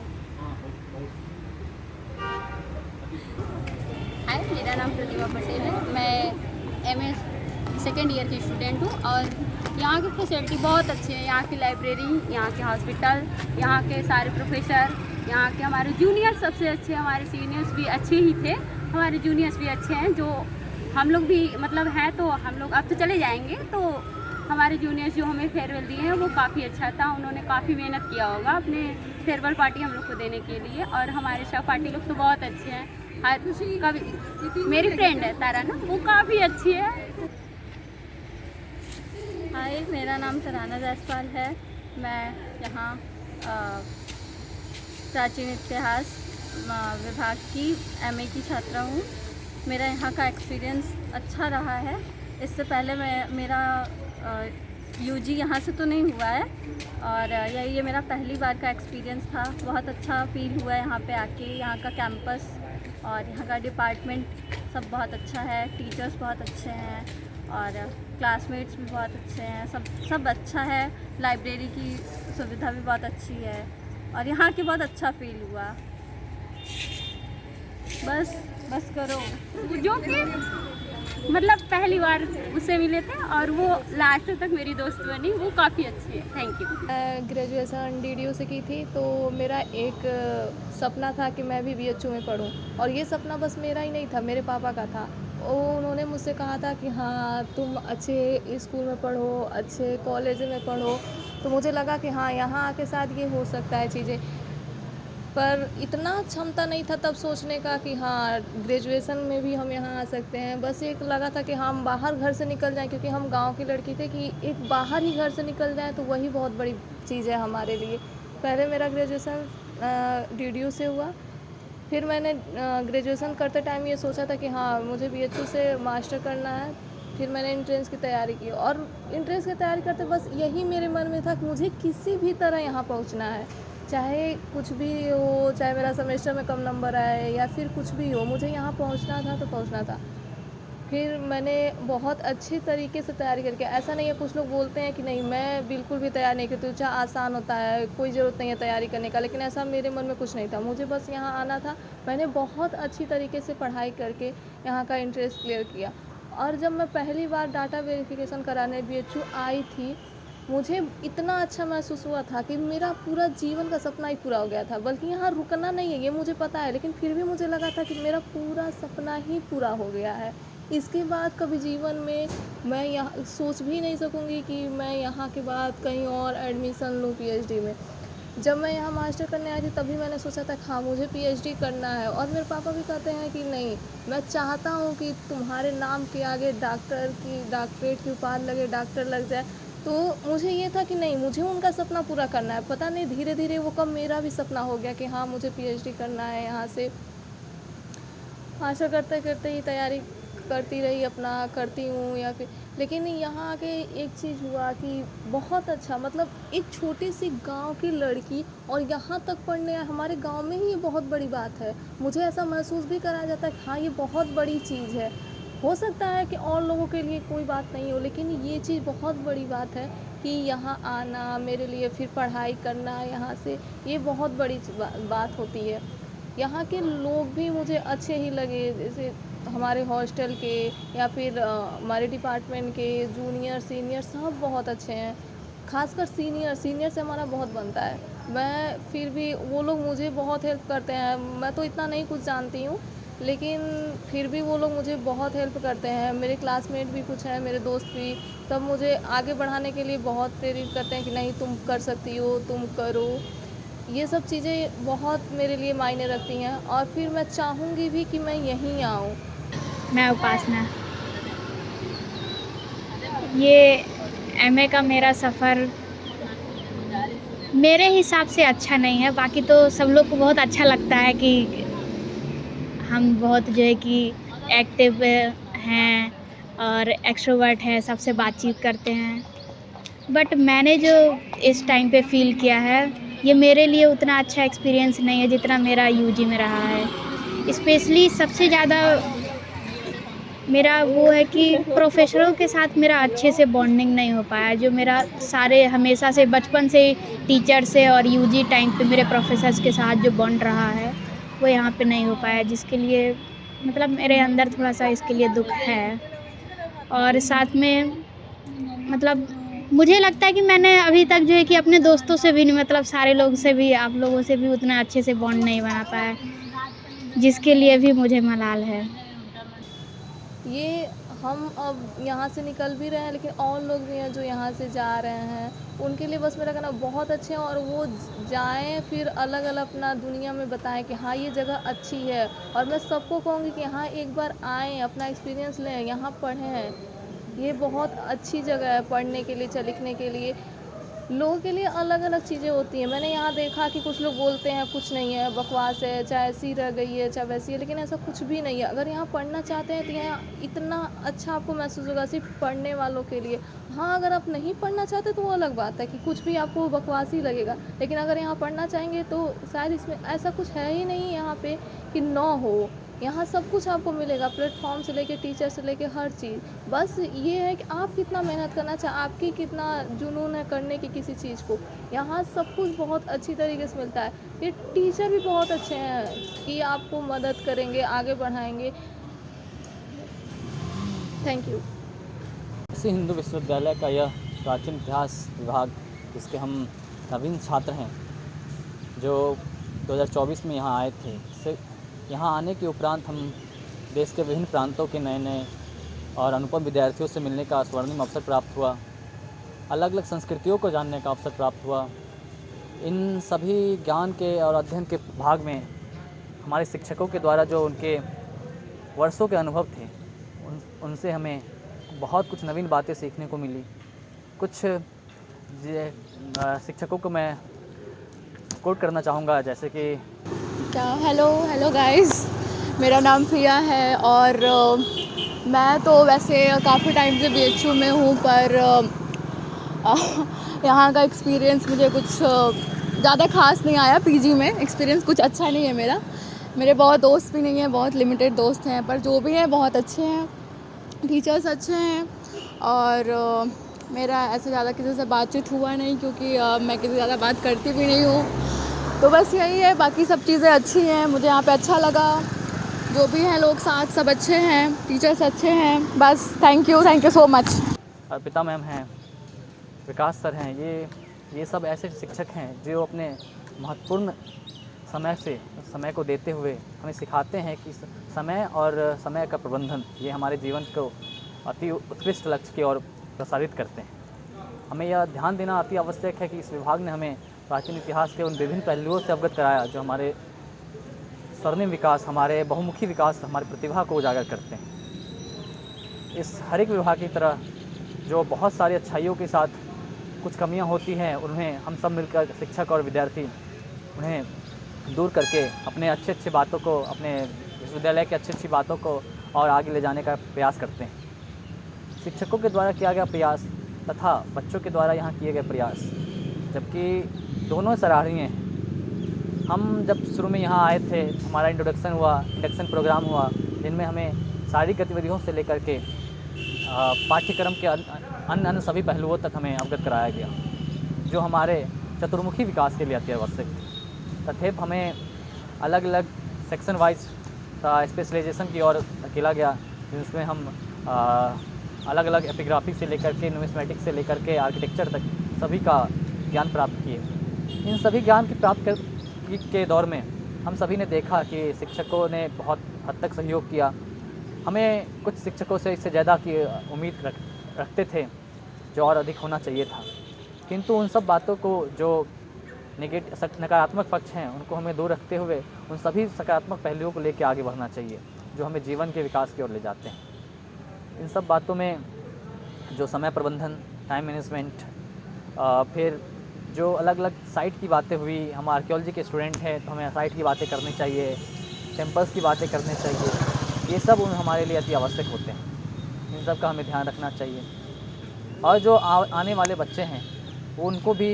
हाय, मेरा नाम प्रतिमा पटेल है। मैं MA सेकेंड ईयर की स्टूडेंट हूँ और यहाँ की फैसिलिटी बहुत अच्छी है। यहाँ की लाइब्रेरी, यहाँ के हॉस्पिटल, यहाँ के सारे प्रोफेसर, यहाँ के हमारे जूनियर सबसे अच्छे, हमारे सीनियर्स भी अच्छे ही थे, हमारे जूनियर्स भी अच्छे हैं। जो हम लोग भी मतलब हैं, तो हम लोग अब तो चले जाएंगे, तो हमारे जूनियर्स जो हमें फेयरवेल दिए हैं वो काफ़ी अच्छा था। उन्होंने काफ़ी मेहनत किया होगा अपने फेयरवेल पार्टी हम लोग को देने के लिए। और हमारे सहपाठी लोग तो बहुत अच्छे हैं। कभी मेरी फ्रेंड है तारा ना, वो काफ़ी अच्छी है। हाय, मेरा नाम तराना जायसवाल है। मैं यहाँ प्राचीन इतिहास विभाग की MA की छात्रा हूँ। मेरा यहाँ का एक्सपीरियंस अच्छा रहा है। इससे पहले मेरा UG यहाँ से तो नहीं हुआ है और ये मेरा पहली बार का एक्सपीरियंस था। बहुत अच्छा फील हुआ है यहाँ पे आके। यहाँ का कैंपस और यहाँ का डिपार्टमेंट सब बहुत अच्छा है, टीचर्स बहुत अच्छे हैं और क्लासमेट्स भी बहुत अच्छे हैं, सब अच्छा है। लाइब्रेरी की सुविधा भी बहुत अच्छी है और यहाँ के बहुत अच्छा फील हुआ। बस करो जो कि मतलब पहली बार उससे मिले थे और वो लास्ट तक मेरी दोस्त बनी, वो काफ़ी अच्छी है। Thank you. ग्रेजुएशन DDU से की थी, तो मेरा एक सपना था कि मैं भी BHU में पढूं, और ये सपना बस मेरा ही नहीं था, मेरे पापा का था। उन्होंने मुझसे कहा था कि हाँ तुम अच्छे स्कूल में पढ़ो, अच्छे कॉलेज में पढ़ो, तो मुझे लगा कि हाँ यहाँ आके शायद ये हो सकता है चीज़ें, पर इतना क्षमता नहीं था तब सोचने का कि हाँ ग्रेजुएशन में भी हम यहाँ आ सकते हैं। बस एक लगा था कि हम बाहर घर से निकल जाएं, क्योंकि हम गांव की लड़की थे, कि एक बाहर ही घर से निकल जाएं तो वही बहुत बड़ी चीज़ है हमारे लिए। पहले मेरा ग्रेजुएशन DDU से हुआ, फिर मैंने ग्रेजुएशन करते टाइम ये सोचा था कि हाँ मुझे BHU से मास्टर करना है। फिर मैंने एंट्रेंस की तैयारी की, और एंट्रेंस की तैयारी करते बस यही मेरे मन में था कि मुझे किसी भी तरह यहाँ पहुँचना है, चाहे कुछ भी हो, चाहे मेरा सेमेस्टर में कम नंबर आए या फिर कुछ भी हो, मुझे यहाँ पहुँचना था तो पहुँचना था। फिर मैंने बहुत अच्छी तरीके से तैयारी करके, ऐसा नहीं है कुछ लोग बोलते हैं कि नहीं मैं बिल्कुल भी तैयार नहीं करती, चाहे आसान होता है, कोई ज़रूरत नहीं है तैयारी करने का, लेकिन ऐसा मेरे मन में कुछ नहीं था। मुझे बस यहाँ आना था। मैंने बहुत अच्छी तरीके से पढ़ाई करके यहाँ का इंट्रेंस क्लियर किया, और जब मैं पहली बार डाटा वेरिफिकेशन कराने BHU आई थी, मुझे इतना अच्छा महसूस हुआ था कि मेरा पूरा जीवन का सपना ही पूरा हो गया था। बल्कि यहाँ रुकना नहीं है ये मुझे पता है, लेकिन फिर भी मुझे लगा था कि मेरा पूरा सपना ही पूरा हो गया है। इसके बाद कभी जीवन में मैं यहाँ सोच भी नहीं सकूँगी कि मैं यहाँ के बाद कहीं और एडमिशन लूँ PhD में। जब मैं यहाँ मास्टर करने आई थी तभी मैंने सोचा था हाँ मुझे PhD करना है, और मेरे पापा भी कहते हैं कि नहीं मैं चाहता हूँ कि तुम्हारे नाम के आगे डॉक्टरेट की उपाधि लगे, डॉक्टर लग जाए। तो मुझे ये था कि नहीं मुझे उनका सपना पूरा करना है। पता नहीं धीरे धीरे वो कब मेरा भी सपना हो गया कि हाँ मुझे PhD करना है। यहाँ से मास्टर करते करते ही तैयारी करती रही, अपना करती हूँ या फिर, लेकिन यहाँ आके एक चीज़ हुआ कि बहुत अच्छा, मतलब एक छोटी सी गांव की लड़की और यहाँ तक पढ़ने आए, हमारे गांव में ही ये बहुत बड़ी बात है। मुझे ऐसा महसूस भी कराया जाता है कि हाँ ये बहुत बड़ी चीज़ है। हो सकता है कि और लोगों के लिए कोई बात नहीं हो, लेकिन ये चीज़ बहुत बड़ी बात है कि यहाँ आना मेरे लिए, फिर पढ़ाई करना यहाँ से, ये बहुत बड़ी बात होती है। यहाँ के लोग भी मुझे अच्छे ही लगे, जैसे हमारे हॉस्टल के या फिर हमारे डिपार्टमेंट के जूनियर सीनियर सब बहुत अच्छे हैं। खासकर सीनियर से हमारा बहुत बनता है। मैं फिर भी वो लोग मुझे बहुत हेल्प करते हैं। मैं तो इतना नहीं कुछ जानती हूँ, लेकिन फिर भी वो लोग मुझे बहुत हेल्प करते हैं। मेरे क्लासमेट भी कुछ हैं, मेरे दोस्त भी, सब मुझे आगे बढ़ाने के लिए बहुत प्रेरित करते हैं कि नहीं तुम कर सकती हो, तुम करो। ये सब चीज़ें बहुत मेरे लिए मायने रखती हैं, और फिर मैं चाहूँगी भी कि मैं यहीं आऊँ। मैं उपासना, ये MA का मेरा सफ़र मेरे हिसाब से अच्छा नहीं है। बाकी तो सब लोग को बहुत अच्छा लगता है कि हम बहुत जो है कि एक्टिव हैं और एक्सट्रोवर्ट हैं, सबसे बातचीत करते हैं। बट मैंने जो इस टाइम पे फ़ील किया है, ये मेरे लिए उतना अच्छा एक्सपीरियंस नहीं है जितना मेरा UG में रहा है। स्पेशली सबसे ज़्यादा मेरा वो है कि प्रोफेसरों के साथ मेरा अच्छे से बॉन्डिंग नहीं हो पाया। जो मेरा सारे हमेशा से बचपन से टीचर से और UG टाइम पे मेरे प्रोफेसर्स के साथ जो बॉन्ड रहा है वो यहाँ पे नहीं हो पाया, जिसके लिए मतलब मेरे अंदर थोड़ा सा इसके लिए दुख है। और साथ में मतलब मुझे लगता है कि मैंने अभी तक जो है कि अपने दोस्तों से भी, मतलब सारे लोग से भी, आप लोगों से भी उतना अच्छे से बॉन्ड नहीं बना पाया, जिसके लिए भी मुझे मलाल है। ये हम अब यहाँ से निकल भी रहे हैं, लेकिन और लोग भी हैं जो यहाँ से जा रहे हैं, उनके लिए बस मेरा कहना बहुत अच्छे हैं, और वो जाएं फिर अलग अलग अपना दुनिया में बताएं कि हाँ ये जगह अच्छी है। और मैं सबको कहूँगी कि यहाँ एक बार आएँ, अपना एक्सपीरियंस लें, यहाँ पढ़ें। ये बहुत अच्छी जगह है पढ़ने के लिए, लिखने के लिए। लोगों के लिए अलग अलग चीज़ें होती हैं। मैंने यहाँ देखा कि कुछ लोग बोलते हैं कुछ नहीं है, बकवास है, चाहे ऐसी रह गई है चाहे वैसी है, लेकिन ऐसा कुछ भी नहीं है। अगर यहाँ पढ़ना चाहते हैं तो यहाँ इतना अच्छा आपको महसूस होगा, सिर्फ पढ़ने वालों के लिए। हाँ अगर आप नहीं पढ़ना चाहते तो वो अलग बात है कि कुछ भी आपको बकवास ही लगेगा, लेकिन अगर यहाँ पढ़ना चाहेंगे तो शायद इसमें ऐसा कुछ है ही नहीं यहाँ पे कि ना हो। यहाँ सब कुछ आपको मिलेगा, प्लेटफॉर्म से लेके टीचर से लेके हर चीज़। बस ये है कि आप कितना मेहनत करना चाहे, आपकी कितना जुनून है करने की किसी चीज़ को। यहाँ सब कुछ बहुत अच्छी तरीके से मिलता है। ये टीचर भी बहुत अच्छे हैं कि आपको मदद करेंगे, आगे बढ़ाएंगे। Thank you. इसी हिंदू विश्वविद्यालय का यह प्राचीन इतिहास विभाग, जिसके हम नवीन छात्र हैं, जो 2024 में यहाँ आए थे, से यहाँ आने के उपरांत हम देश के विभिन्न प्रांतों के नए नए और अनुपम विद्यार्थियों से मिलने का स्वर्णिम अवसर प्राप्त हुआ। अलग अलग संस्कृतियों को जानने का अवसर प्राप्त हुआ। इन सभी ज्ञान के और अध्ययन के भाग में हमारे शिक्षकों के द्वारा जो उनके वर्षों के अनुभव थे, उनसे हमें बहुत कुछ नवीन बातें सीखने को मिली। कुछ शिक्षकों को मैं कोट करना चाहूँगा, जैसे कि हेलो गाइस, मेरा नाम प्रिया है और मैं तो वैसे काफ़ी टाइम से BHU में हूँ, पर यहाँ का एक्सपीरियंस मुझे कुछ ज़्यादा ख़ास नहीं आया। PG में एक्सपीरियंस कुछ अच्छा नहीं है मेरा। मेरे बहुत दोस्त भी नहीं हैं, बहुत लिमिटेड दोस्त हैं, पर जो भी हैं बहुत अच्छे हैं, टीचर्स अच्छे हैं और मेरा ऐसे ज़्यादा किसी से बातचीत हुआ नहीं, क्योंकि मैं किसी ज़्यादा बात करती भी नहीं हूँ। तो बस यही है, बाकी सब चीज़ें अच्छी हैं, मुझे यहाँ पे अच्छा लगा। जो भी हैं लोग साथ, सब अच्छे हैं, टीचर्स अच्छे हैं। बस thank you so much. Arpita ma'am हैं, विकास सर हैं, ये सब ऐसे शिक्षक हैं जो अपने महत्वपूर्ण समय को देते हुए हमें सिखाते हैं कि समय और समय का प्रबंधन ये हमारे जीवन को अति उत्कृष्ट लक्ष्य की ओर प्रसारित करते हैं। हमें यह ध्यान देना अति आवश्यक है कि इस विभाग ने हमें प्राचीन इतिहास के उन विभिन्न पहलुओं से अवगत कराया जो हमारे स्वर्णिम विकास, हमारे बहुमुखी विकास, हमारी प्रतिभा को उजागर करते हैं। इस हर एक विभाग की तरह जो बहुत सारी अच्छाइयों के साथ कुछ कमियां होती हैं, उन्हें हम सब मिलकर शिक्षक और विद्यार्थी उन्हें दूर करके अपने अच्छे बातों को, अपने विश्वविद्यालय की अच्छी बातों को और आगे ले जाने का प्रयास करते हैं। शिक्षकों के द्वारा किया गया प्रयास तथा बच्चों के द्वारा यहाँ किए गए प्रयास, जबकि दोनों सराहनीय हैं। हम जब शुरू में यहाँ आए थे, हमारा इंडक्शन प्रोग्राम हुआ, जिनमें हमें सारी गतिविधियों से लेकर के पाठ्यक्रम के अन्य सभी पहलुओं तक हमें अवगत कराया गया, जो हमारे चतुर्मुखी विकास के लिए अति आवश्यक थे। तथेप हमें अलग अलग सेक्शन वाइज स्पेशलाइजेशन की ओर धकेला गया, जिसमें हम अलग अलग एपिग्राफी से लेकर के न्यूमिस्मेटिक से लेकर के आर्किटेक्चर तक सभी का ज्ञान प्राप्त किए। इन सभी ज्ञान की प्राप्त के दौर में हम सभी ने देखा कि शिक्षकों ने बहुत हद तक सहयोग किया। हमें कुछ शिक्षकों से इससे ज़्यादा की उम्मीद रखते थे, जो और अधिक होना चाहिए था, किंतु उन सब बातों को जो नकारात्मक पक्ष हैं उनको हमें दूर रखते हुए उन सभी सकारात्मक पहलुओं को लेकर आगे बढ़ना चाहिए, जो हमें जीवन के विकास की ओर ले जाते हैं। इन सब बातों में जो समय प्रबंधन, टाइम मैनेजमेंट, फिर जो अलग अलग साइट की बातें हुई, हम आर्कियोलॉजी के स्टूडेंट हैं तो हमें साइट की बातें करनी चाहिए, टेम्पल्स की बातें करनी चाहिए, ये सब हमारे लिए अति आवश्यक होते हैं। इन सब का हमें ध्यान रखना चाहिए। और जो आने वाले बच्चे हैं उनको भी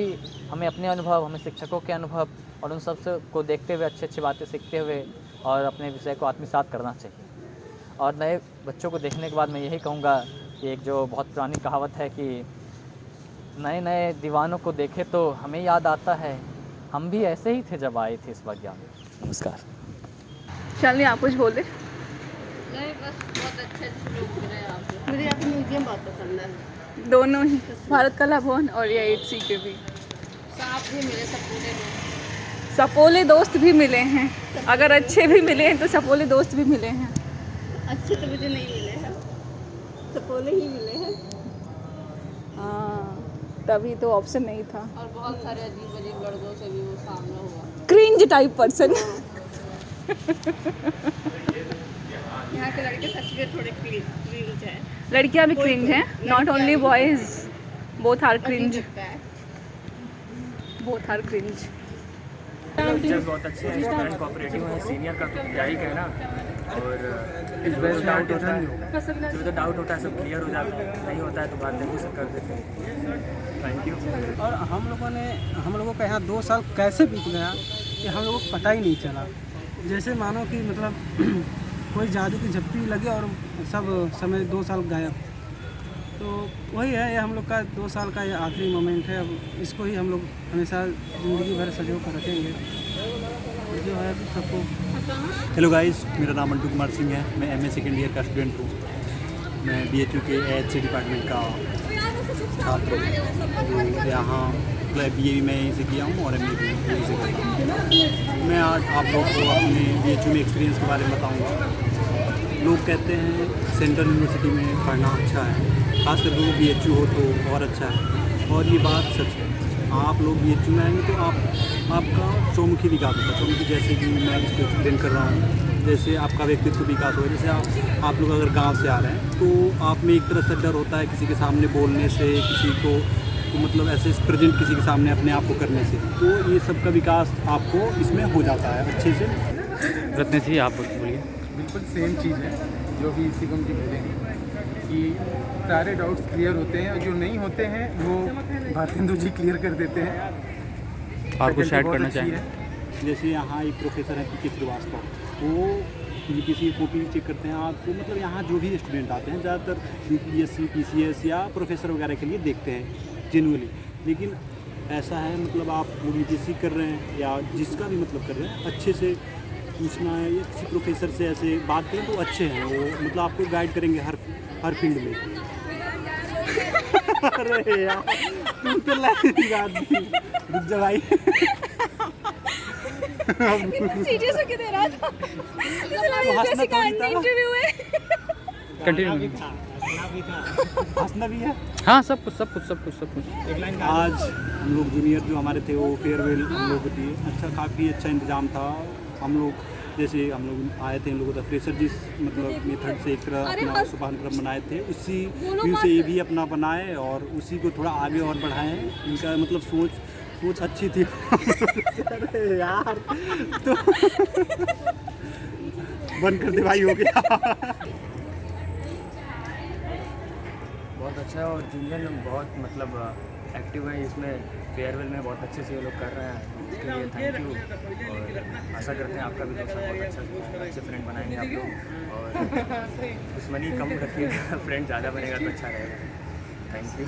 हमें अपने अनुभव, हमें शिक्षकों के अनुभव और उन सब को देखते हुए अच्छी बातें सीखते हुए और अपने विषय को आत्मसात करना चाहिए। और नए बच्चों को देखने के बाद मैं यही कहूँगा कि एक जो बहुत पुरानी कहावत है कि नए दीवानों को देखे तो हमें याद आता है हम भी ऐसे ही थे जब आए थे इस विज्ञान में। नमस्कार। शालिनी, आप कुछ बोले? नहीं, बस बहुत अच्छे लोग मिले यहाँ पे। मुझे यहाँ पे म्यूजियम बहुत पसंद है। दोनों ही, भारत कला भवन और ये 8C के भी। साथ भी मिले, सपोले दोस्त भी मिले हैं। अगर अच्छे भी मिले हैं तो सपोले दोस्त भी मिले हैं। अच्छे तो मुझे नहीं मिले हैं, सपोले ही मिले हैं। हाँ, तभी तो ऑप्शन नहीं था। और बहुत सारे अजीब लड़कों से भी वो सामना हुआ। Cringe type person. यहाँ के लड़के सच में थोड़े क्रिंज हैं। लड़कियाँ भी क्रिंज हैं, not only boys, both are cringe. Both are cringe. Teachers बहुत अच्छे हैं, स्टूडेंट कोऑपरेटिव हैं, सीनियर का तो क्या ही कहना। और इस बेस डाउट होता है, जो तो डाउट होता है सब क्लियर हो जाता है, नहीं होता है तो बात नहीं से कर देते हैं। Thank you. और हम लोगों का यहाँ 2 साल कैसे बीत गया कि हम लोगों को पता ही नहीं चला। जैसे मानो कि मतलब कोई जादू की झप्पी लगे और सब समय 2 साल गायब। तो वही है, ये हम लोग का 2 साल का ये आखिरी मोमेंट है। अब इसको ही हम लोग हमेशा ज़िंदगी भर सजो कर रखेंगे, जो है सबको। हेलो गाइस, मेरा नाम मंटू कुमार सिंह है, मैं MA सेकेंड ईयर का स्टूडेंट हूँ। मैं BHU के AHC डिपार्टमेंट का छात्र हूँ। यहाँ BA भी मैं यहीं से किया हूँ और MA भी यहीं से करता हूँ। मैं आज आप लोग को अपने BHU में एक्सपीरियंस के बारे में बताऊँगा। लोग कहते हैं सेंट्रल यूनिवर्सिटी में पढ़ना अच्छा है, खासकर वो BHU हो तो और अच्छा है, और ये बात सच है। आप लोग BHU में आएंगे तो आपका चौमुखी विकास होता है। चौमुखी जैसे कि मैं इसको एक्सप्लेन कर रहा हूँ, जैसे आपका व्यक्तित्व विकास होगा। जैसे आप लोग अगर गांव से आ रहे हैं तो आप में एक तरह से डर होता है किसी के सामने बोलने से, किसी को तो मतलब ऐसे प्रेजेंट किसी के सामने अपने आप को करने से, तो ये सब का विकास आपको इसमें हो जाता है अच्छे से। रत्नेश जी आप बोलिए। बिल्कुल सेम चीज़ है जो भी इसी को हम बोलेंगे कि सारे डाउट्स क्लियर होते हैं और जो नहीं होते हैं वो भारतेंदु जी क्लियर कर देते हैं। आप कुछ ऐड करना चाहेंगे? जैसे यहाँ एक प्रोफेसर है PK श्रीवास्तव, वो किसी कॉपी चेक करते हैं आपको, मतलब यहाँ जो भी स्टूडेंट आते हैं ज़्यादातर UPSC PCS या प्रोफेसर वगैरह के लिए देखते हैं जेन्युइनली। लेकिन ऐसा है मतलब आप UPSC कर रहे हैं या जिसका भी मतलब कर रहे हैं, अच्छे से पूछना है या किसी प्रोफेसर से ऐसे बात करें तो अच्छे हैं वो, मतलब आपको गाइड करेंगे हर फील्ड में। अरे यार तुम तो रुक जा भाई। सीरियस होके दे रहा था। जैसे का इंटरव्यू है। कंटिन्यू। हंसना भी है। हाँ सब कुछ। आज हम लोग जूनियर जो हमारे थे वो फेयरवेल हम लोग को दिए। अच्छा काफ़ी अच्छा इंतज़ाम था। हम लोग जैसे हम लोग आए थे, इन लोगों का फ्रेशर जिस मतलब मेथड से एक तरह अपना शुभारंभ बनाए थे, उसी व्यू से ये भी अपना बनाए और उसी को थोड़ा आगे और बढ़ाएं। इनका मतलब सोच अच्छी थी। अरे यार तो बंद कर दे भाई, हो गया। बहुत अच्छा है और जूनियर बहुत मतलब एक्टिव है इसमें। फेयरवेल में बहुत अच्छे से ये लोग कर रहे हैं, उसके लिए थैंक यू। और आशा करते हैं आपका भी दोस्त बहुत अच्छे फ्रेंड बनाएंगे आप लोग, और दुश्मनी कम रखिएगा, फ्रेंड ज़्यादा बनेगा तो अच्छा रहेगा। Thank you.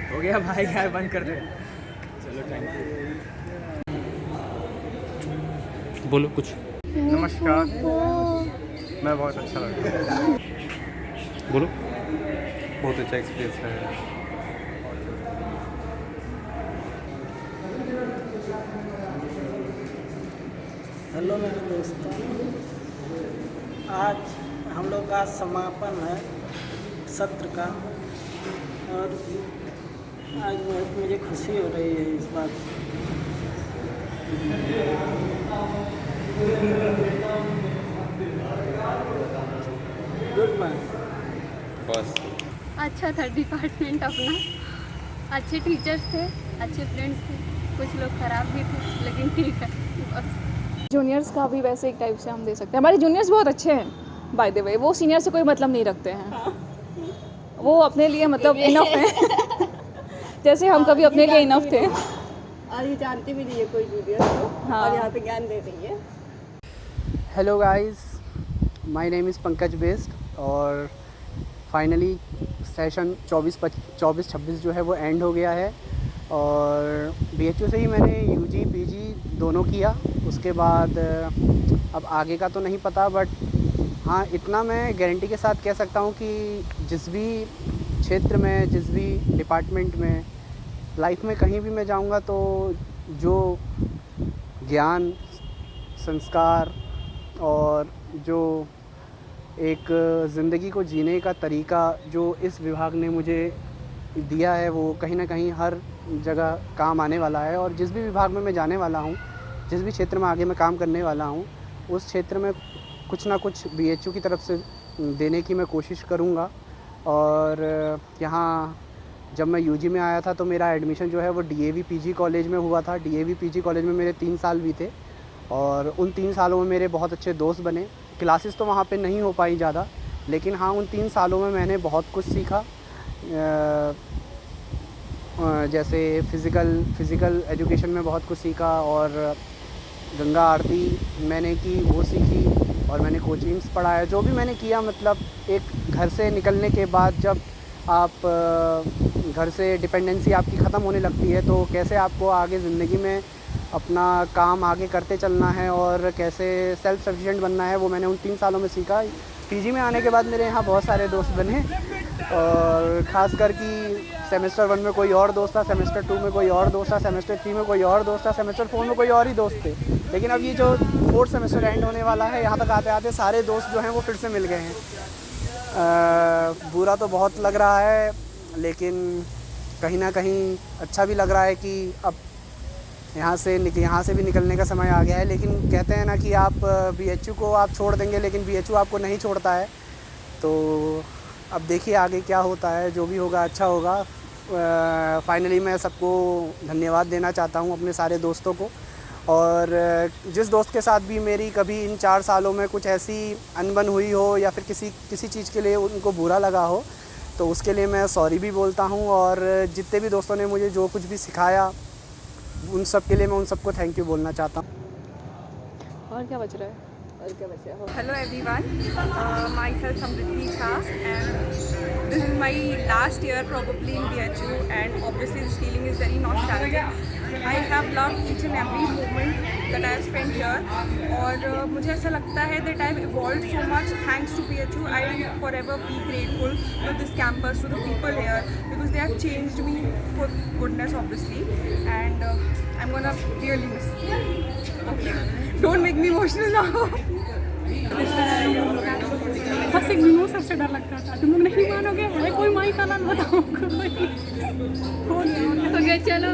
हो गया भाई, यार बंद कर दे। चलो थैंक यू। बोलो कुछ। नमस्कार, मैं बहुत अच्छा लगा। बोलो। बहुत अच्छा एक्सपीरियंस है। हेलो मेरे दोस्तों, आज हम लोग का समापन है सत्र का, और आज बहुत मुझे खुशी हो रही है इस बात से। Good bye. बस अच्छा था डिपार्टमेंट अपना, अच्छे टीचर्स थे, अच्छे फ्रेंड्स थे, कुछ लोग ख़राब भी थे लेकिन ठीक है बस। जूनियर्स का भी वैसे एक टाइप से हम दे सकते हैं। हमारे जूनियर्स बहुत अच्छे हैं बाय द वे, वो सीनियर से कोई मतलब नहीं रखते हैं, वो अपने लिए मतलब इनफ है। जैसे हम कभी अपने लिए इनफ थे। और ये जानते भी नहीं है कोई जूनियर को, और यहाँ पे ज्ञान दे रही है। Hello guys, my name is Pankaj best, और फाइनली सेशन 24-26 जो है वो एंड हो गया है। और BHU से ही मैंने UG PG दोनों किया। उसके बाद अब आगे का तो नहीं पता, बट हाँ इतना मैं गारंटी के साथ कह सकता हूँ कि जिस भी क्षेत्र में, जिस भी डिपार्टमेंट में, लाइफ में कहीं भी मैं जाऊँगा तो जो ज्ञान, संस्कार और जो एक ज़िंदगी को जीने का तरीका जो इस विभाग ने मुझे दिया है, वो कहीं ना कहीं हर जगह काम आने वाला है। और जिस भी विभाग में मैं जाने वाला हूँ, जिस भी क्षेत्र में आगे मैं काम करने वाला हूँ, उस क्षेत्र में कुछ ना कुछ BHU की तरफ से देने की मैं कोशिश करूँगा। और यहाँ जब मैं UG में आया था तो मेरा एडमिशन जो है वो DAV PG कॉलेज में हुआ था। DAV PG कॉलेज में मेरे 3 साल भी थे, और उन 3 सालों में मेरे बहुत अच्छे दोस्त बने। क्लासेस तो वहाँ पे नहीं हो पाई ज़्यादा, लेकिन हाँ उन 3 सालों में मैंने बहुत कुछ सीखा। जैसे फ़िज़िकल एजुकेशन में बहुत कुछ सीखा, और गंगा आरती मैंने की वो सीखी, और मैंने कोचिंग्स पढ़ाया। जो भी मैंने किया, मतलब एक घर से निकलने के बाद जब आप घर से डिपेंडेंसी आपकी ख़त्म होने लगती है तो कैसे आपको आगे ज़िंदगी में अपना काम आगे करते चलना है और कैसे सेल्फ सफिशिएंट बनना है, वो मैंने उन 3 सालों में सीखा। पीजी में आने के बाद मेरे यहाँ बहुत सारे दोस्त बने और ख़ासकर कि सेमेस्टर 1 में कोई और दोस्त था, सेमेस्टर 2 में कोई और दोस्त था, सेमेस्टर 3 में कोई और दोस्त था, सेमेस्टर 4 में कोई और ही दोस्त थे। लेकिन अब ये जो 4th सेमेस्टर एंड होने वाला है, यहाँ तक आते आते सारे दोस्त जो हैं वो फिर से मिल गए हैं। बुरा तो बहुत लग रहा है, लेकिन कहीं ना कहीं अच्छा भी लग रहा है कि अब यहाँ से भी निकलने का समय आ गया है। लेकिन कहते हैं ना कि आप BHU को आप छोड़ देंगे, लेकिन BHU आपको नहीं छोड़ता है। तो अब देखिए आगे क्या होता है, जो भी होगा अच्छा होगा। फाइनली मैं सबको धन्यवाद देना चाहता हूँ, अपने सारे दोस्तों को। और जिस दोस्त के साथ भी मेरी कभी इन 4 सालों में कुछ ऐसी अनबन हुई हो या फिर किसी चीज़ के लिए उनको बुरा लगा हो, तो उसके लिए मैं सॉरी भी बोलता हूँ। और जितने भी दोस्तों ने मुझे जो कुछ भी सिखाया, उन सब के लिए मैं उन सबको थैंक यू बोलना चाहता हूँ। और क्या बच रहा है? Hello everyone, myself Samriddhi Jha and this is my last year probably in BHU and obviously this feeling is very nostalgic. I have loved each and every moment that I have spent here और मुझे ऐसा लगता है that I have evolved so much thanks to BHU. I will forever be grateful to this campus, to the people here because they have changed me for goodness obviously and I'm gonna really miss it. Okay, don't make me emotional now. बस एक minute सबसे डर लगता था, तुम लोग नहीं मानोगे, है कोई माई का नाम बताओ हो गया। चलो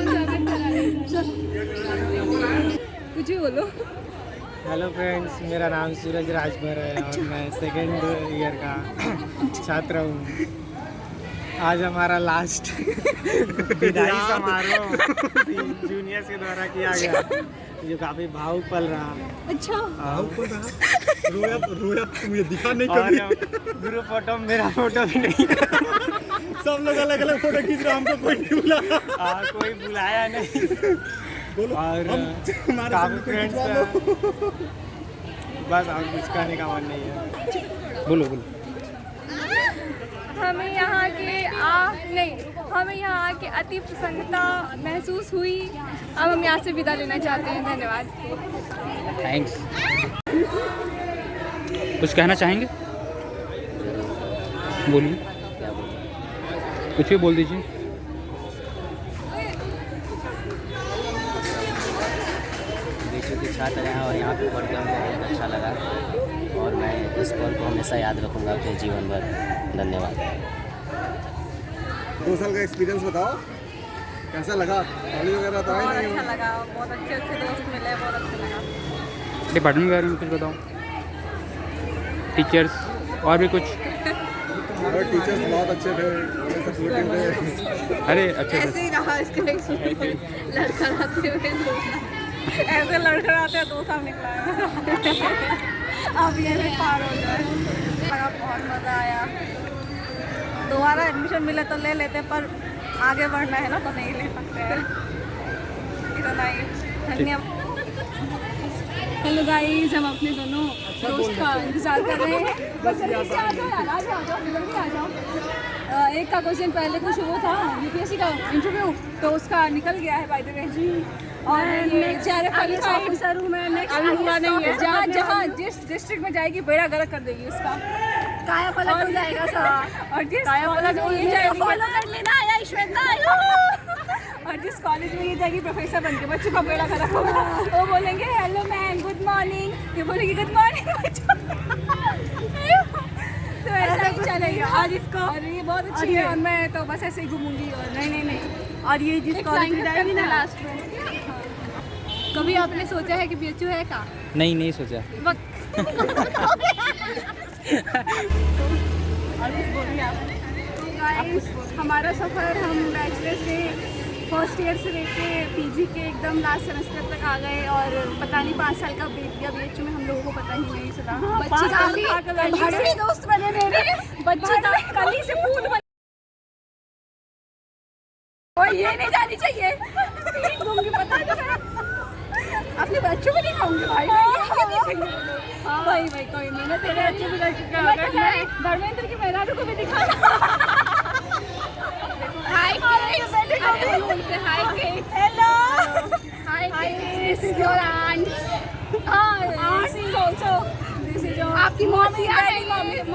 कुछ ही बोलो। हेलो फ्रेंड्स, मेरा नाम सूरज राजभर है और मैं 2nd ईयर का छात्र हूँ। आज हमारा लास्ट विदाई समारोह जूनियर्स के द्वारा किया गया, जो काफ़ी भावुक पल रहा। अच्छा, भावुक पल रहा। रोया मुझे दिखा नहीं कभी। ग्रुप फोटो में मेरा फोटो भी नहीं है। सब लोग अलग अलग फोटो खींच रहे हैं, हमको कोई नहीं बुलाया। कोई बुलाया नहीं। और काफ़ी फ्रेंड्स हैं, बस और कुछ कहने का मन नहीं है। बोलो। हमें यहाँ आके अति प्रसन्नता महसूस हुई। अब हम यहाँ से विदा लेना चाहते हैं। धन्यवाद। थैंक्स। कुछ कहना चाहेंगे? बोलिए, कुछ भी बोल दीजिए। BHU के छात्र हैं और यहाँ पे पढ़ के मुझे बहुत अच्छा लगा और मैं इस पल को हमेशा याद रखूँगा अपने जीवन भर। धन्यवाद। 2 साल का एक्सपीरियंस बताओ, कैसा लगा? पढ़ाई वगैरह तो बहुत अच्छा लगा, बहुत अच्छे दोस्त मिले, बहुत अच्छा लगा। डिपार्टमेंट के बारे में कुछ बताओ, टीचर्स और भी कुछ। हमारे टीचर्स बहुत अच्छे थे, सपोर्टिव थे। अरे अच्छे ऐसे ही रहा इसका लड़खड़ाते हुए ऐसे लड़खड़ाते 2 साल निकला है। अब ये भी पार हो जाए। बहुत मज़ा आया। दोबारा एडमिशन मिले तो ले लेते, पर आगे बढ़ना है ना तो नहीं ले सकते हैं। इतना ही, धन्यवाद। हेलो गाइस, हम अपने दोनों दोस्त का इंतज़ार कर रहे हैं। बस आ जाओ। एक का क्वेश्चन पहले कुछ वो था UPSC का इंटरव्यू, तो उसका निकल गया है बाय द वे जी। और नेक्स्ट ऑफिसर हूँ मैं। नेक्स्ट हुआ नहीं है। जहाँ जिस डिस्ट्रिक्ट में जाएगी बेड़ा गर्क कर देगी उसका, काया पलट हो जाएगा सब। और जिस काया पलट हो जाएगी, फॉलो कर लेना या श्वेता। और जिस कॉलेज में ये जाएगी प्रोफेसर बन के, बच्चों का बेड़ा गर्क होगा। वो बोलेंगे हेलो मैम, गुड मॉर्निंग, ये बोलेंगे गुड मॉर्निंग। तो ऐसा ही चलेगा आज इसको। और ये बहुत अच्छी है और मैं तो बस ऐसे ही घूमूंगी। और नहीं। और ये जिस कॉलेज में जाएगी ना लास्ट में, कभी आपने सोचा है कि BHU है का? नहीं सोचा। हमारा सफ़र, हम बैचलर्स के फर्स्ट ईयर से लेके PG के एकदम लास्ट सेमेस्टर तक आ गए और पता नहीं 5 साल का बीत गया BHU में, हम लोगों को पता ही नहीं चला। बच्चे काफ़ी दोस्त बने मेरे, बच्चे कल ही से फूल बने। और ये नहीं जानी चाहिए, पता है अपने बच्चों को नहीं खाऊंगी भाई। हाँ भाई कोई नहीं, मैं तेरे अच्छे भी कर चुका हूँ। धर्मेंद्र की मेहरारू को भी दिखाना। हाय हेलो, हाय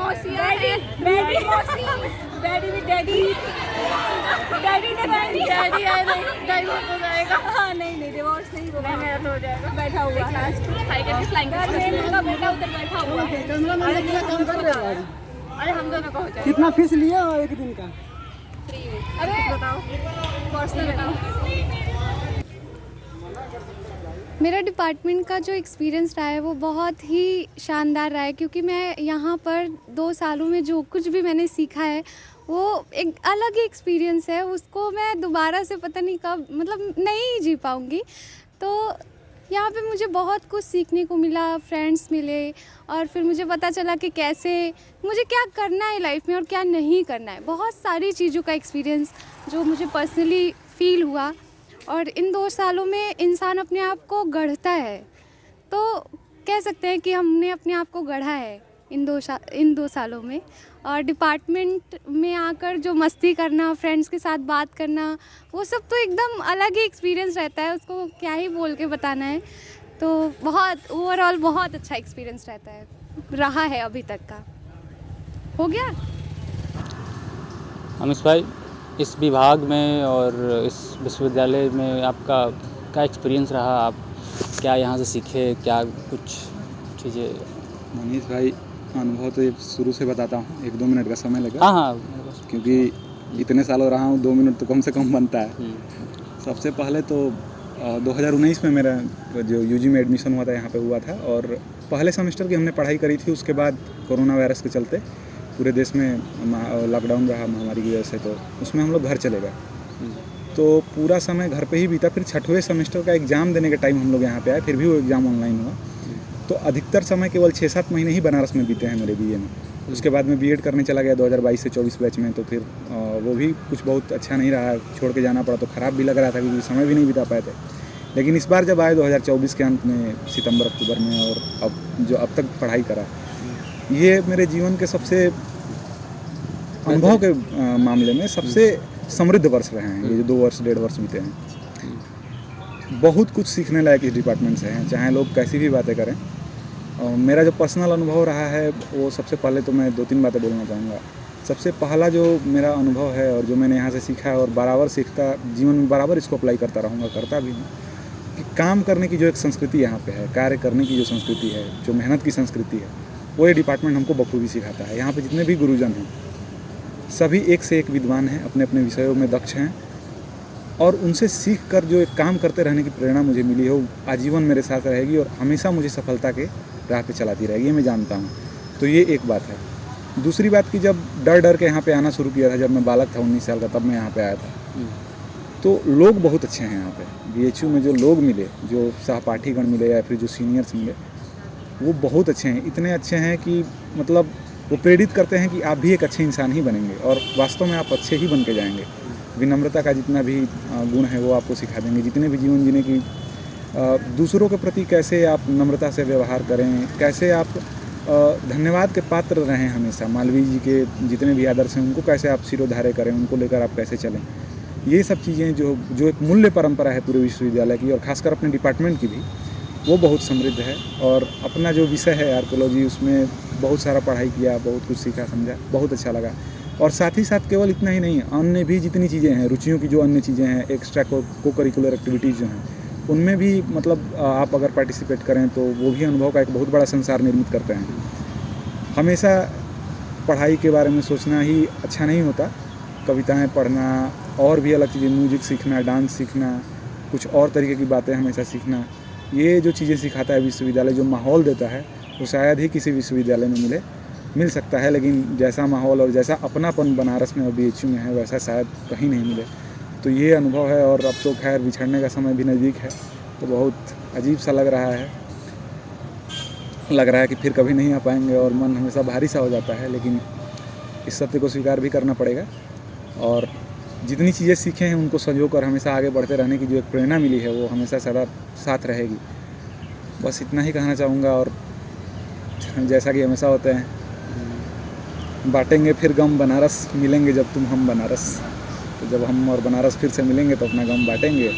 मौसी डैडी डैडी मौसी डैडी भी डैडी डैडी ने डैडी डैडी आए डाइवोर्स हो जाएगा। हाँ नहीं डिवोर्स नहीं होगा, मेरा तो हो जाएगा। बैठा हुआ हाई करके फ्लाइंग का बेटा उधर बैठा हुआ है। अरे हम दोनों का हो जाएगा। कितना फीस लिया एक दिन का? अरे बताओ पर्सनल बताओ। मेरा डिपार्टमेंट का जो एक्सपीरियंस रहा है वो बहुत ही शानदार रहा है, क्योंकि मैं यहाँ पर 2 सालों में जो कुछ भी मैंने सीखा है वो एक अलग ही एक्सपीरियंस है। उसको मैं दोबारा से पता नहीं कब मतलब नहीं जी पाऊँगी। तो यहाँ पे मुझे बहुत कुछ सीखने को मिला, फ्रेंड्स मिले और फिर मुझे पता चला कि कैसे मुझे क्या करना है लाइफ में और क्या नहीं करना है। बहुत सारी चीज़ों का एक्सपीरियंस जो मुझे पर्सनली फ़ील हुआ। और इन 2 सालों में इंसान अपने आप को गढ़ता है, तो कह सकते हैं कि हमने अपने आप को गढ़ा है इन 2 सालों में। और डिपार्टमेंट में आकर जो मस्ती करना, फ्रेंड्स के साथ बात करना, वो सब तो एकदम अलग ही एक्सपीरियंस रहता है, उसको क्या ही बोल के बताना है। तो बहुत ओवरऑल बहुत अच्छा एक्सपीरियंस रहता है, रहा है अभी तक का। हो गया अमिश भाई, इस विभाग में और इस विश्वविद्यालय में आपका क्या एक्सपीरियंस रहा? आप क्या यहाँ से सीखे, क्या कुछ चीज़ें? मनीष भाई, अनुभव तो ये शुरू से बताता हूँ, 1-2 मिनट का समय लगेगा। हाँ, क्योंकि इतने सालों रहा हूँ, 2 मिनट तो कम से कम बनता है। सबसे पहले तो 2019 में मेरा जो यूजी में एडमिशन हुआ था यहाँ पे हुआ था, और पहले सेमेस्टर की हमने पढ़ाई करी थी। उसके बाद कोरोना वायरस के चलते पूरे देश में लॉकडाउन रहा महामारी की वजह से, तो उसमें हम लोग घर चले गए। तो पूरा समय घर पे ही बीता। फिर 6वें सेमेस्टर का एग्ज़ाम देने के टाइम हम लोग यहाँ पे आए, फिर भी वो एग्ज़ाम ऑनलाइन हुआ। तो अधिकतर समय केवल 6-7 महीने ही बनारस में बीते हैं मेरे बीए में। उसके बाद मैं बीएड करने चला गया 2022 से 24 बैच में। तो फिर वो भी कुछ बहुत अच्छा नहीं रहा, छोड़ के जाना पड़ा। तो ख़राब भी लग रहा था क्योंकि समय भी नहीं बिता पाए थे। लेकिन इस बार जब आए 2024 के अंत में, सितंबर अक्टूबर में, और अब तक पढ़ाई करा, ये मेरे जीवन के सबसे अनुभव के मामले में सबसे समृद्ध वर्ष रहे हैं। ये जो 2 वर्ष 1.5 वर्ष बीते हैं, बहुत कुछ सीखने लायक इस डिपार्टमेंट से हैं, चाहे लोग कैसी भी बातें करें। और मेरा जो पर्सनल अनुभव रहा है वो सबसे पहले तो मैं 2-3 बातें बोलना चाहूँगा। सबसे पहला जो मेरा अनुभव है और जो मैंने यहाँ से सीखा है और बराबर सीखता, जीवन में बराबर इसको अप्लाई करता रहूँगा, करता भी हूँ, कि काम करने की जो एक संस्कृति यहाँ पे है, कार्य करने की जो संस्कृति है, जो मेहनत की संस्कृति है, वो ये डिपार्टमेंट हमको बखूबी सिखाता है। यहाँ पे जितने भी गुरुजन हैं सभी एक से एक विद्वान हैं, अपने अपने विषयों में दक्ष हैं, और उनसे सीख कर जो एक काम करते रहने की प्रेरणा मुझे मिली है वो आजीवन मेरे साथ रहेगी और हमेशा मुझे सफलता के राह पे चलाती रहेगी, ये मैं जानता हूँ। तो ये एक बात है। दूसरी बात कि जब डर के यहाँ पे आना शुरू किया था, जब मैं बालक था 19 साल का, तब मैं यहाँ पे आया था। तो लोग बहुत अच्छे हैं यहाँ पे। बीएचयू में जो लोग मिले, जो सहपाठीगण मिले या फिर जो सीनियर्स मिले, वो बहुत अच्छे हैं। इतने अच्छे हैं कि मतलब वो प्रेरित करते हैं कि आप भी एक अच्छे इंसान ही बनेंगे और वास्तव में आप अच्छे ही बन के जाएंगे। विनम्रता का जितना भी गुण है वो आपको सिखा देंगे। जितने भी जीवन जीने की, दूसरों के प्रति कैसे आप नम्रता से व्यवहार करें, कैसे आप धन्यवाद के पात्र रहें हमेशा। मालवीय जी के जितने भी आदर्श हैं उनको कैसे आप सिरोधार्य करें, उनको लेकर आप कैसे चलें, ये सब चीज़ें जो एक मूल्य परंपरा है पूरे विश्वविद्यालय की और ख़ासकर अपने डिपार्टमेंट की भी, वो बहुत समृद्ध है। और अपना जो विषय है आर्कियोलॉजी, उसमें बहुत सारा पढ़ाई किया, बहुत कुछ सीखा समझा, बहुत अच्छा लगा। और साथ ही साथ केवल इतना ही नहीं, अन्य भी जितनी चीज़ें हैं, रुचियों की जो अन्य चीज़ें हैं, एक्स्ट्रा को करिकुलर एक्टिविटीज़ जो हैं, उनमें भी मतलब आप अगर पार्टिसिपेट करें तो वो भी अनुभव का एक बहुत बड़ा संसार निर्मित करते हैं। हमेशा पढ़ाई के बारे में सोचना ही अच्छा नहीं होता। कविताएं पढ़ना और भी अलग चीज़ें, म्यूजिक सीखना, डांस सीखना, कुछ और तरीके की बातें हमेशा सीखना, ये जो चीज़ें सिखाता है विश्वविद्यालय, जो माहौल देता है, वो शायद ही किसी विश्वविद्यालय में मिल सकता है। लेकिन जैसा माहौल और जैसा अपनापन बनारस में और बीएचयू में है, वैसा शायद कहीं नहीं मिले। तो ये अनुभव है। और अब तो खैर बिछड़ने का समय भी नज़दीक है, तो बहुत अजीब सा लग रहा है कि फिर कभी नहीं आ पाएंगे और मन हमेशा भारी सा हो जाता है। लेकिन इस सत्य को स्वीकार भी करना पड़ेगा और जितनी चीज़ें सीखे हैं उनको संजो कर हमेशा आगे बढ़ते रहने की जो एक प्रेरणा मिली है वो हमेशा सदा साथ रहेगी। बस इतना ही कहना चाहूँगा। और जैसा कि हमेशा होते हैं, बांटेंगे फिर गम बनारस, मिलेंगे जब तुम हम बनारस। तो जब हम और बनारस फिर से मिलेंगे तो अपना गम बांटेंगे।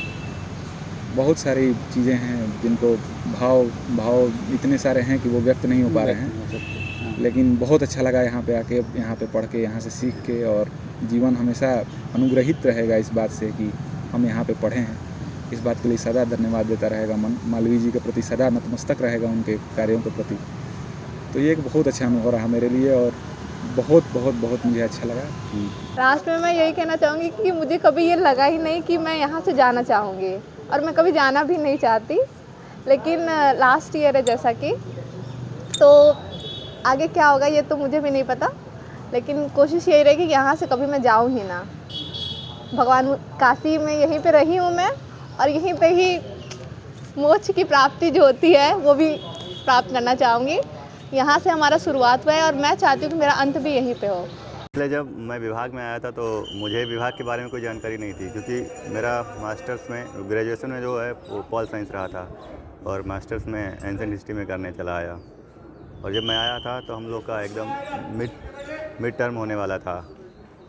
बहुत सारी चीज़ें हैं जिनको भाव इतने सारे हैं कि वो व्यक्त नहीं हो पा रहे हैं। लेकिन बहुत अच्छा लगा यहाँ पे आके, यहाँ पे पढ़ के, यहाँ से सीख के, और जीवन हमेशा अनुग्रहित रहेगा इस बात से कि हम यहाँ पे पढ़े हैं। इस बात के लिए सदा धन्यवाद देता रहेगा मन। मालवीय जी के प्रति सदा नतमस्तक रहेगा, उनके कार्यों के प्रति। तो ये एक बहुत अच्छा अनुभव रहा मेरे लिए और बहुत बहुत बहुत मुझे अच्छा लगा। लास्ट में मैं यही कहना चाहूँगी कि मुझे कभी ये लगा ही नहीं कि मैं यहाँ से जाना चाहूँगी, और मैं कभी जाना भी नहीं चाहती। लेकिन लास्ट ईयर है जैसा कि, तो आगे क्या होगा ये तो मुझे भी नहीं पता, लेकिन कोशिश यही रहेगी कि यहाँ से कभी मैं जाऊँ ही ना। भगवान काशी में यहीं पे रही हूँ मैं, और यहीं पे ही मोक्ष की प्राप्ति जो होती है वो भी प्राप्त करना चाहूँगी। यहाँ से हमारा शुरुआत हुआ है और मैं चाहती हूँ कि मेरा अंत भी यहीं पे हो। इसलिए जब मैं विभाग में आया था तो मुझे विभाग के बारे में कोई जानकारी नहीं थी, क्योंकि मेरा मास्टर्स में, ग्रेजुएशन में जो है वो पॉल साइंस रहा था और मास्टर्स में एंशिएंट हिस्ट्री में करने चला आया। और जब मैं आया था तो हम लोग का एकदम मिड टर्म होने वाला था,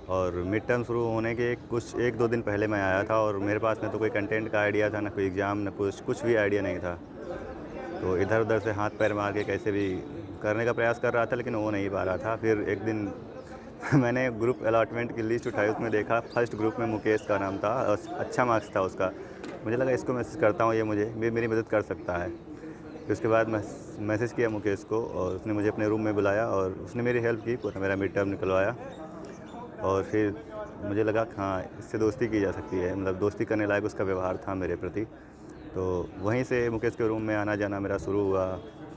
और मिड टर्म शुरू होने के एक दो दिन पहले मैं आया था, और मेरे पास में तो कोई कंटेंट का आइडिया था, ना कोई एग्ज़ाम, ना कुछ भी आइडिया नहीं था। तो इधर उधर से हाथ पैर मार के कैसे भी करने का प्रयास कर रहा था, लेकिन वो नहीं पा रहा था। फिर एक दिन मैंने ग्रुप अलॉटमेंट की लिस्ट उठाई, उसमें देखा फर्स्ट ग्रुप में मुकेश का नाम था और अच्छा मार्क्स था उसका। मुझे लगा इसको मैसेज करता हूँ, ये मेरी मदद कर सकता है। फिर उसके बाद मैसेज किया मुकेश को, और उसने मुझे अपने रूम में बुलाया और उसने मेरी हेल्प की, पूरा मेरा मिड टर्म निकलवाया। और फिर मुझे लगा हाँ, इससे दोस्ती की जा सकती है, मतलब दोस्ती करने लायक उसका व्यवहार था मेरे प्रति। तो वहीं से मुकेश के रूम में आना जाना मेरा शुरू हुआ।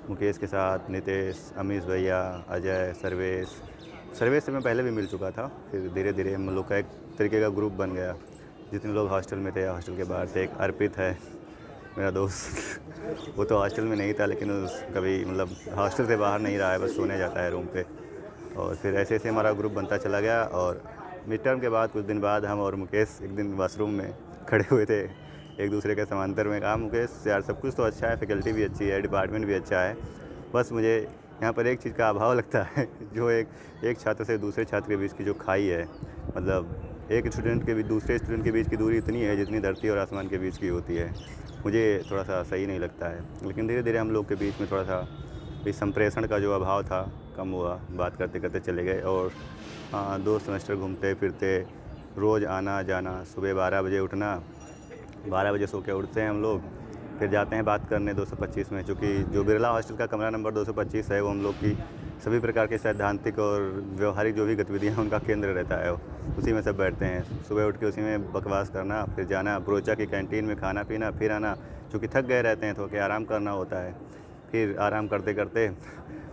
मुकेश के साथ नितेश, अमीश भैया, अजय, सर्वेश से मैं पहले भी मिल चुका था। फिर धीरे धीरे हम लोग का एक तरीके का ग्रुप बन गया। जितने लोग हॉस्टल में थे, हॉस्टल के बाहर थे, एक अर्पित है मेरा दोस्त, वो तो हॉस्टल में नहीं था, लेकिन कभी मतलब हॉस्टल से बाहर नहीं रहा है, बस सोने जाता है रूम पे। और फिर ऐसे ऐसे हमारा ग्रुप बनता चला गया। और मिड टर्म के बाद कुछ दिन बाद हम और मुकेश एक दिन वॉशरूम में खड़े हुए थे, एक दूसरे के समांतर में। कहा मुकेश यार सब कुछ तो अच्छा है, फैकल्टी भी अच्छी है, डिपार्टमेंट भी अच्छा है, बस मुझे यहाँ पर एक चीज़ का अभाव लगता है, जो एक छात्र से दूसरे छात्र के बीच की जो खाई है, मतलब एक स्टूडेंट के बीच दूसरे स्टूडेंट के बीच की दूरी इतनी है जितनी धरती और आसमान के बीच की होती है। मुझे थोड़ा सा सही नहीं लगता है, लेकिन धीरे धीरे हम लोग के बीच में थोड़ा सा इस संप्रेषण का जो अभाव था कम हुआ, बात करते करते चले गए। और हाँ, 2 सेमेस्टर घूमते फिरते, रोज़ आना जाना, सुबह 12 बजे उठना, 12 बजे सो के उठते हैं हम लोग, फिर जाते हैं बात करने 225 में, चूँकि जो बिरला हॉस्टल का कमरा नंबर 225 है, वो हम लोग की सभी प्रकार के सैद्धांतिक और व्यवहारिक जो भी गतिविधियाँ उनका केंद्र रहता है, उसी में सब बैठते हैं। सुबह उठ के उसी में बकवास करना, फिर जाना ब्रोचा की कैंटीन में खाना पीना, फिर आना, चूँकि थक गए रहते हैं तो क्या आराम करना होता है। फिर आराम करते करते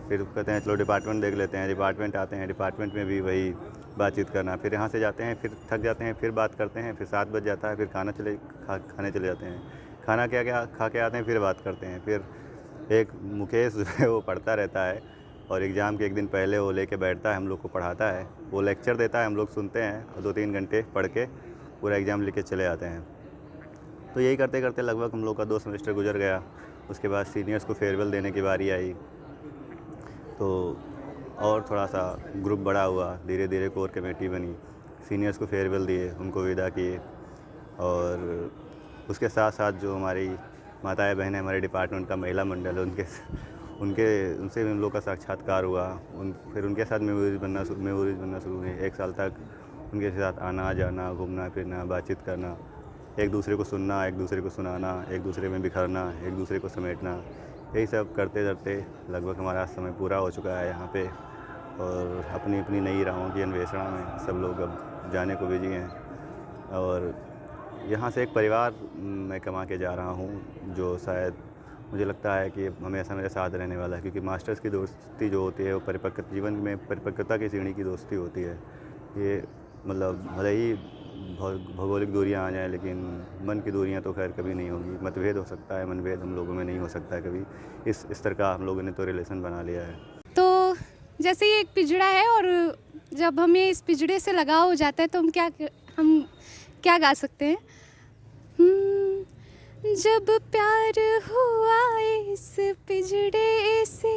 फिर कहते हैं चलो डिपार्टमेंट देख लेते हैं, डिपार्टमेंट आते हैं, डिपार्टमेंट में भी वही बातचीत करना, फिर यहाँ से जाते हैं, फिर थक जाते हैं, फिर बात करते हैं, फिर 7 बज जाता है, फिर खाने चले जाते हैं, खाना क्या खा के आते हैं, फिर बात करते हैं। फिर एक मुकेश वो पढ़ता रहता है, और एग्ज़ाम के एक दिन पहले वो लेके बैठता है, हम लोग को पढ़ाता है, वो लेक्चर देता है, हम लोग सुनते हैं और 2-3 घंटे पढ़ के पूरा एग्ज़ाम लेके चले आते हैं। तो यही करते करते लगभग हम लोग का 2 सेमेस्टर गुजर गया। उसके बाद सीनियर्स को फेयरवेल देने की बारी आई, तो और थोड़ा सा ग्रुप बड़ा हुआ, धीरे धीरे कोर कमेटी बनी, सीनियर्स को फेयरवेल दिए, उनको विदा किए। और उसके साथ साथ जो हमारी माताएं बहनें, हमारे डिपार्टमेंट का महिला मंडल है, उनसे भी हम लोग का साक्षात्कार हुआ। फिर उनके साथ मेमोरीज बनना शुरू हुई। 1 साल तक उनके साथ आना जाना, घूमना फिरना, बातचीत करना, एक दूसरे को सुनना, एक दूसरे को सुनाना, एक दूसरे में बिखरना, एक दूसरे को समेटना, यही सब करते करते लगभग हमारा समय पूरा हो चुका है यहाँ पे। और अपनी अपनी नई राहों की अन्वेषण में सब लोग अब जाने को बिजी हैं। और यहाँ से एक परिवार मैं कमा के जा रहा हूँ, जो शायद मुझे लगता है कि हमेशा मेरे साथ रहने वाला है, क्योंकि मास्टर्स की दोस्ती जो होती है वो जीवन में परिपक्वता की सीढ़ी की दोस्ती होती है। ये मतलब भले ही भौगोलिक दूरियां आ जाएं, लेकिन मन की दूरियां तो खैर कभी नहीं होगी। मतभेद हो सकता है, मनभेद हम लोगों में नहीं हो सकता है कभी। इस स्तर का हम लोगों ने तो रिलेशन बना लिया है। तो जैसे ये एक पिंजड़ा है, और जब हमें इस पिंजड़े से लगाव हो जाता है तो हम क्या गा सकते हैं? जब प्यार हुआ इस पिंजड़े से,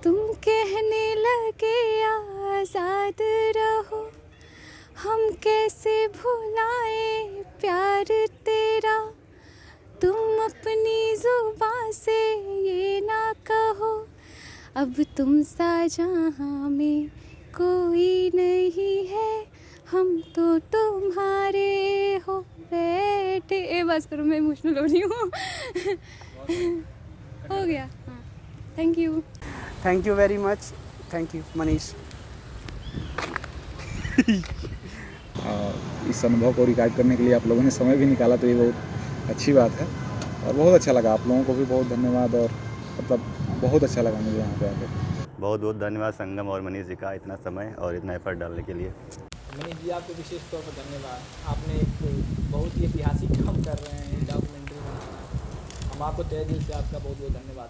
तुम कहने लगे आज़ाद रहो, हम कैसे भुलाए प्यार तेरा, तुम अपनी जुबां से ये ना कहो, अब तुम सा जहाँ में कोई नहीं है, हम तो तुम्हारे हो बैठे। बस करो, मैं इमोशनल हो रही हूँ। हो गया। हाँ, thank you very much. Thank you Manish. इस अनुभव को रिकॉर्ड करने के लिए आप लोगों ने समय भी निकाला, तो ये बहुत अच्छी बात है और बहुत अच्छा लगा। आप लोगों को भी बहुत धन्यवाद और मतलब बहुत अच्छा लगा मुझे यहाँ पे आकर। बहुत बहुत धन्यवाद संगम और मनीष जी का इतना समय और इतना एफर्ट डालने के लिए। मनीष जी आपको विशेष तौर पर धन्यवाद। आपने एक बहुत ही ऐतिहासिक काम कर रहे हैं, डॉक्यूमेंट्री बनाना। हम आपको तहे दिल से आपका बहुत बहुत धन्यवाद।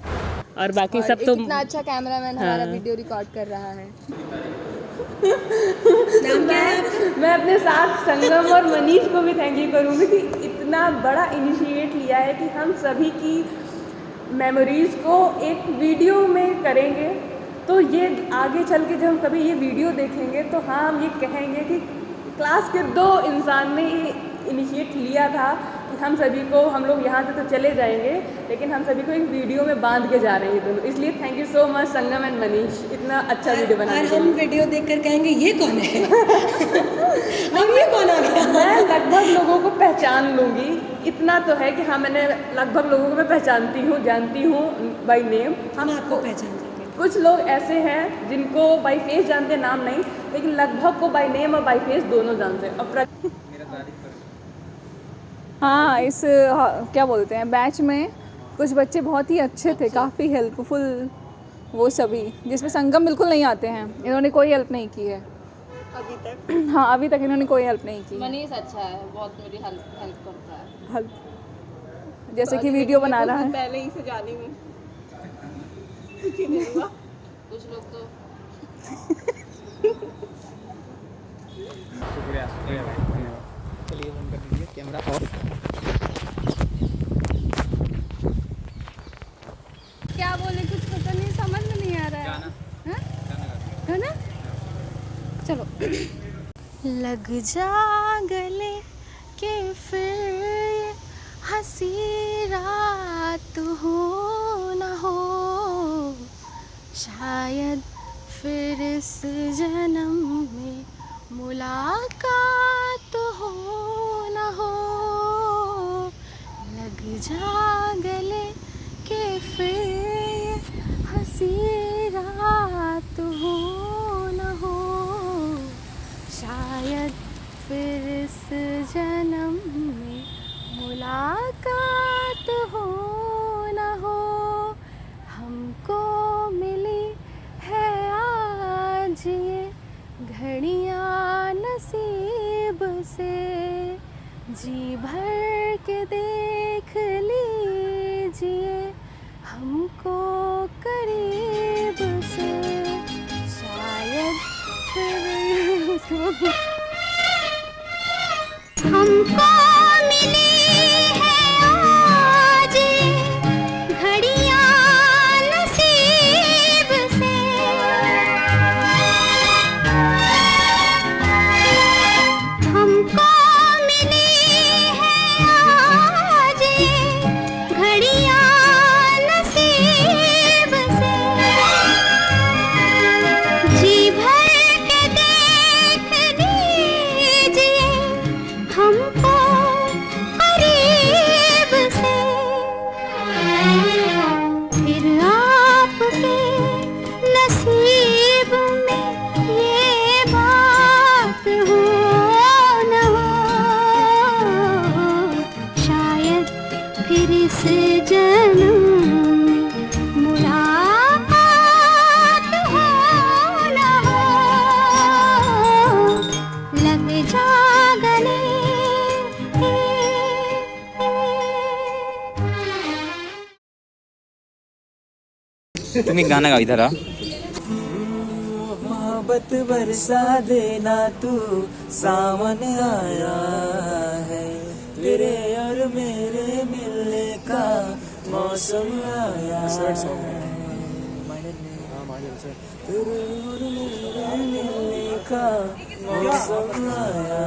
और बाकी सब तो इतना अच्छा कैमरामैन हमारा वीडियो रिकॉर्ड कर रहा है। मैं अपने साथ संगम और मनीष को भी थैंक यू करूँगी कि इतना बड़ा इनिशिएट लिया है कि हम सभी की मेमोरीज़ को एक वीडियो में करेंगे। तो ये आगे चल के जब हम कभी ये वीडियो देखेंगे तो हाँ, हम ये कहेंगे कि क्लास के 2 इंसान ने ये इनिशिएट लिया था कि हम सभी को, हम लोग यहाँ से तो चले जाएंगे लेकिन हम सभी को एक वीडियो में बांध के जा रहे हैं दोनों। इसलिए thank you so much Sangam and Manish, इतना अच्छा वीडियो बनाने के लिए। हम वीडियो देखकर कहेंगे ये कौन है? अब ये कौन आ गया? मैं लगभग लोगों को पहचान लूँगी, इतना तो है कि हाँ, मैंने लगभग लोगों को मैं पहचानती हूँ, जानती हूँ बाय नेम। हम आपको पहचान जाएंगे। कुछ लोग ऐसे हैं जिनको बाय फेस जानते, नाम नहीं, लेकिन लगभग को बाय नेम और बाय फेस दोनों जानते हैं। और हाँ, इस क्या बोलते हैं बैच में कुछ बच्चे बहुत ही अच्छे थे, काफ़ी हेल्पफुल वो सभी, जिसमें संगम बिल्कुल नहीं आते हैं। इन्होंने कोई हेल्प नहीं की है अभी तक। हाँ, अभी तक इन्होंने कोई हेल्प नहीं की। मनीष अच्छा है, बहुत मेरी हेल्प करता है। हेल्प जैसे कि वीडियो बना रहा है। पहले ही से जानी हूँ। कुछ लोग तो शुक्रिया भाई, धन्यवाद। चलिए बंद कर दीजिए कैमरा ऑफ। क्या बोले कुछ पता नहीं, समझ में नहीं आ रहा है। गाना चलो। लग जा गले के फिर हंसी रात हो न हो, शायद फिर इस जन्म में मुलाकात हो न हो। लग जा गले के फिर हंसी रात हो न हो, शायद फिर इस जन्म में मुलाकात हो न हो। हमको मिली है आज ये घड़ियाँ नसीब से, जी भर के देख लीजिए हमको करीब से, शायद फिर हमको मिली है आज घड़ियाँ नसीब से, हमको मिली है आज घड़ियाँ नसीब से, जी भर के देख लीजिए हमको करीब से, फिर आपके नसीब में ये बात हो न हो, शायद फिर इस जन्म में मुलाकात हो न हो। लग जा गले तुम एक गाना गा इधर आ। मोहब्बत बरसा देना तू, सावन आया है, तेरे और मेरे मिलने का मौसम आया है, तेरे और मेरे मिलने का मौसम आया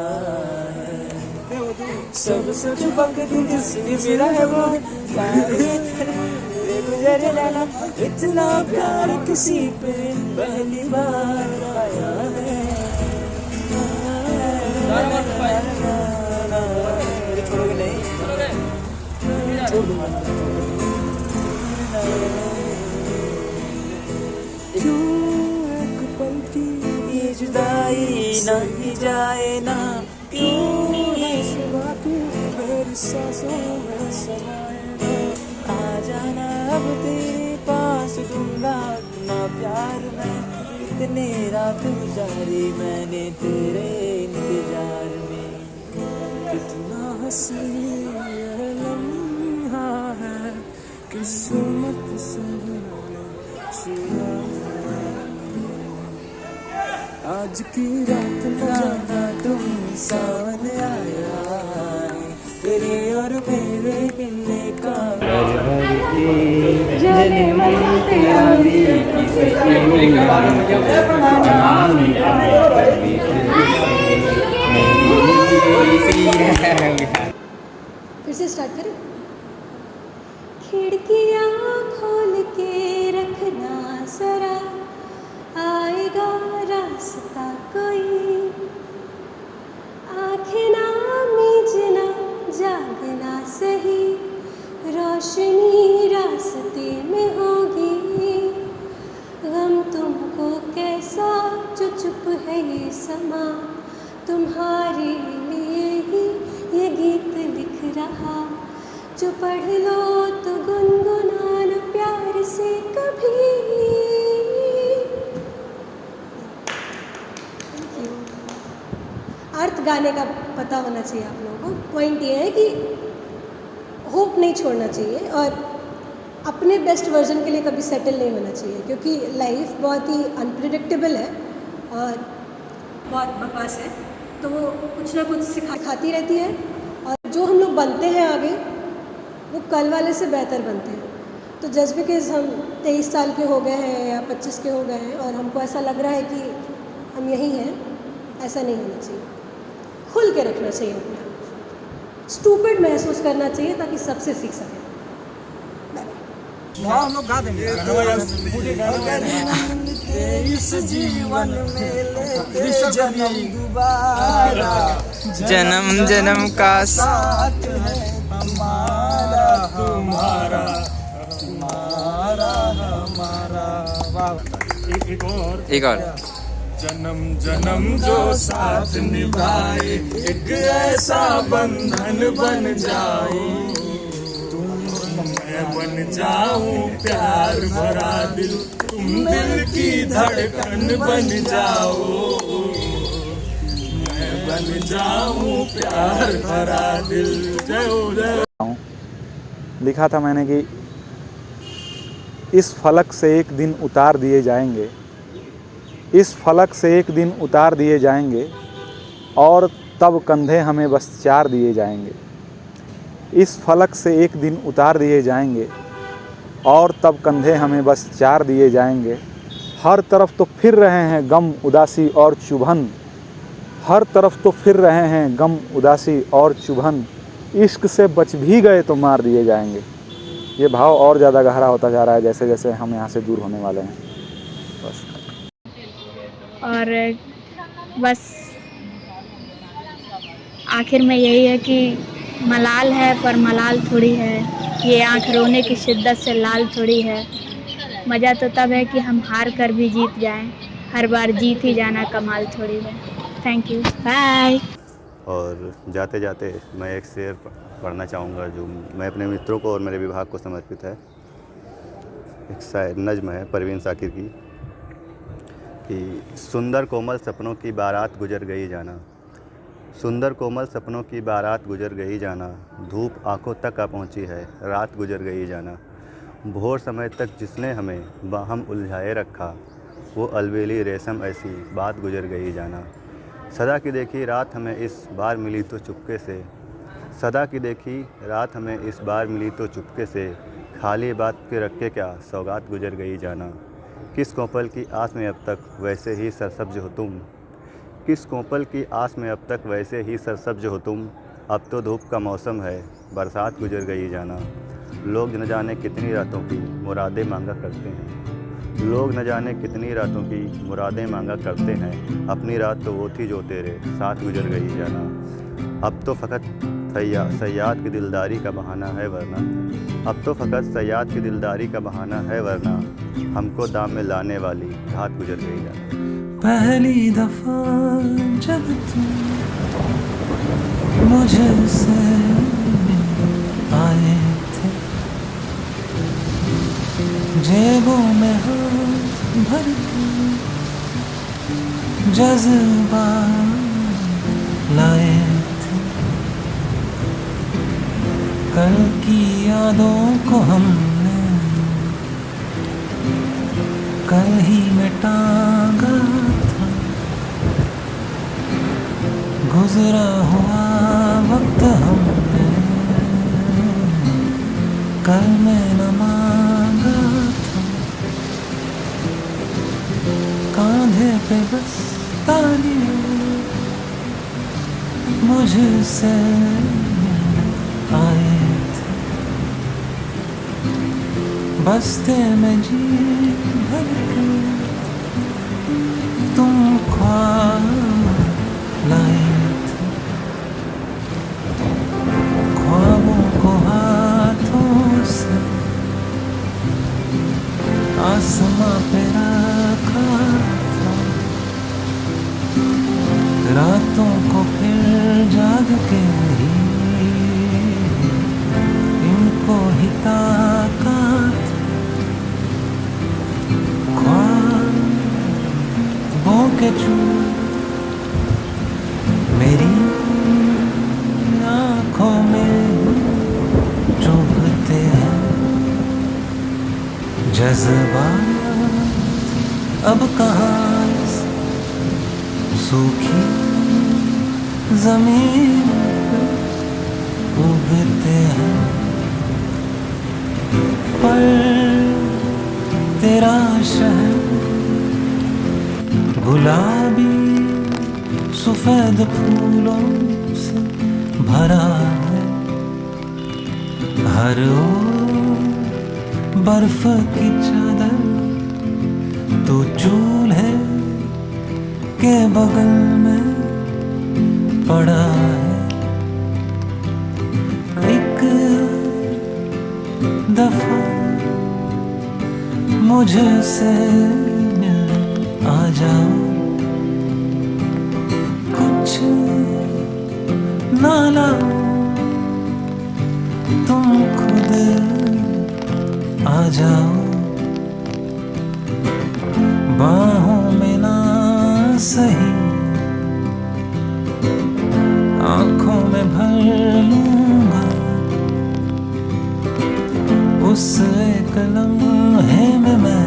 है, सब सच पक तुझसे मेरा है वो इतना प्यार किसी पे पहली बार आया है। छोड़ोगे नहीं? क्यों एक पल की ये जुदाई ना ही जाए ना, क्यों ये बातें मेरी सांसों में समाए ना। आ जाना अब तेरे पास दूंगा अपना प्यार मैं, इतने रात गुजारी मैंने तेरे इंतजार में। कितना हंसी ये लम्हा है, किस्मत से छुआ आज की रात न जाना तुम सावन आया है, तेरे और मेरे मिलने का फिर से स्टार्ट करें। खिड़कियाँ खोल के रखना जरा, आएगा रास्ता कोई। आँखें ना मीचना जागना सही, रोशनी रास्ते में होगी। गम तुमको कैसा जो चुप है ये समा, तुम्हारे लिए ही ये गीत लिख रहा। जो पढ़ लो तो गुनगुनाना प्यार से कभी। अर्थ गाने का पता होना चाहिए आप लोगों को। पॉइंट ये है कि होप नहीं छोड़ना चाहिए और अपने बेस्ट वर्जन के लिए कभी सेटल नहीं होना चाहिए, क्योंकि लाइफ बहुत ही अनप्रिडिक्टेबल है और बहुत बकवास है। तो वो कुछ ना कुछ सिखाती रहती है और जो हम लोग बनते हैं आगे वो कल वाले से बेहतर बनते हैं। तो जस्ट बिकॉज हम 23 साल के हो गए हैं या 25 के हो गए हैं और हमको ऐसा लग रहा है कि हम यही हैं, ऐसा नहीं होना चाहिए। खुल के रखना चाहिए अपने आप, स्टूपिड महसूस करना चाहिए ताकि सबसे सीख सकें। हम लोग गा देंगे इस जीवन में लेते जन्म दोबारा, जन्म जन्म का साथ है हमारा तुम्हारा, तुम्हारा हमारा। एक और जन्म जन्म जो साथ निभाए, एक ऐसा बंधन बन जाऊं, मैं बन जाऊं प्यार भरा दिल, तुम दिल की धड़कन बन जाओ, मैं बन जाऊं प्यार भरा दिल। जय जय। लिखा था मैंने कि इस फलक से एक दिन उतार दिए जाएंगे, इस फलक से एक दिन उतार दिए जाएंगे, और तब कंधे हमें बस 4 दिए जाएंगे। इस फलक से एक दिन उतार दिए जाएंगे और तब कंधे हमें बस 4 दिए जाएंगे। हर तरफ तो फिर रहे हैं गम उदासी और चुभन, हर तरफ तो फिर रहे हैं गम उदासी और चुभन, इश्क से बच भी गए तो मार दिए जाएंगे। ये भाव और ज़्यादा गहरा होता जा रहा है जैसे जैसे हम यहाँ से दूर होने वाले हैं। बस और बस आखिर में यही है कि मलाल है पर मलाल थोड़ी है, ये आँख रोने की शिद्दत से लाल थोड़ी है। मज़ा तो तब है कि हम हार कर भी जीत जाएं, हर बार जीत ही जाना कमाल थोड़ी है। Thank you, bye. और जाते जाते मैं एक शेर पढ़ना चाहूँगा जो मैं अपने मित्रों को और मेरे विभाग को समर्पित है। एक शायर नज़्म है परवीन साकिर की कि सुंदर कोमल सपनों की बारात गुजर गई जाना, सुंदर कोमल सपनों की बारात गुजर गई जाना, धूप आंखों तक आ पहुंची है, रात गुजर गई जाना। भोर समय तक जिसने हमें बाहम उलझाए रखा, वो अलबेली रेशम ऐसी बात गुजर गई जाना। सदा की देखी रात हमें इस बार मिली तो चुपके से, सदा की देखी रात हमें इस बार मिली तो चुपके से, खाली बात के रख के क्या सौगात गुजर गई जाना। किस कोपल की आस में अब तक वैसे ही सरसब्ज हो तुम, किस कोपल की आस में अब तक वैसे ही सरसब्ज हो तुम, अब तो धूप का मौसम है, बरसात गुजर गई जाना। लोग न जाने कितनी रातों की मुरादें मांगा करते हैं। लोग न जाने कितनी रातों की मुरादें मांगा करते हैं। अपनी रात तो वो थी जो तेरे साथ गुजर गई जाना। अब तो फ़कत सयाद की दिलदारी का बहाना है वरना, अब तो फ़कत सयाद की दिलदारी का बहाना है वरना, हमको दाम में लाने वाली रात गुजर गई जाना। पहली दफा जब तुम मुझसे आए थे, जेबों में हाथ भर के जज्बा लाए थे। कल की यादों को हमने कल ही में टांगा था। गुजरा हुआ वक्त हमने कल में न मांगा था। कांधे पे बस तालियां मुझसे आए थे, बस्ते में जी भर के तुम ख्वाब लाए थे। ख्वाबों को हाथों से आसमां पे रखा था। रातों को फिर जाग के ही इनको ही ताका था। ख्वाबों के चूर मेरी आँखों में चुभते हैं। जज्बात अब कहाँ सूखी जमीन उगते हैं। पर तेरा शहर गुलाबी सफेद फूलों से भरा है। हर ओर बर्फ की चादर तो चूल्हे के बगल में पड़ा है। एक दफा मुझसे मिल आ जाओ। कुछ ना लाओ तुम खुद आ जाओ। बाहों में ना सही आँखों में भर लूँगा। उस एक लम्हे में मैं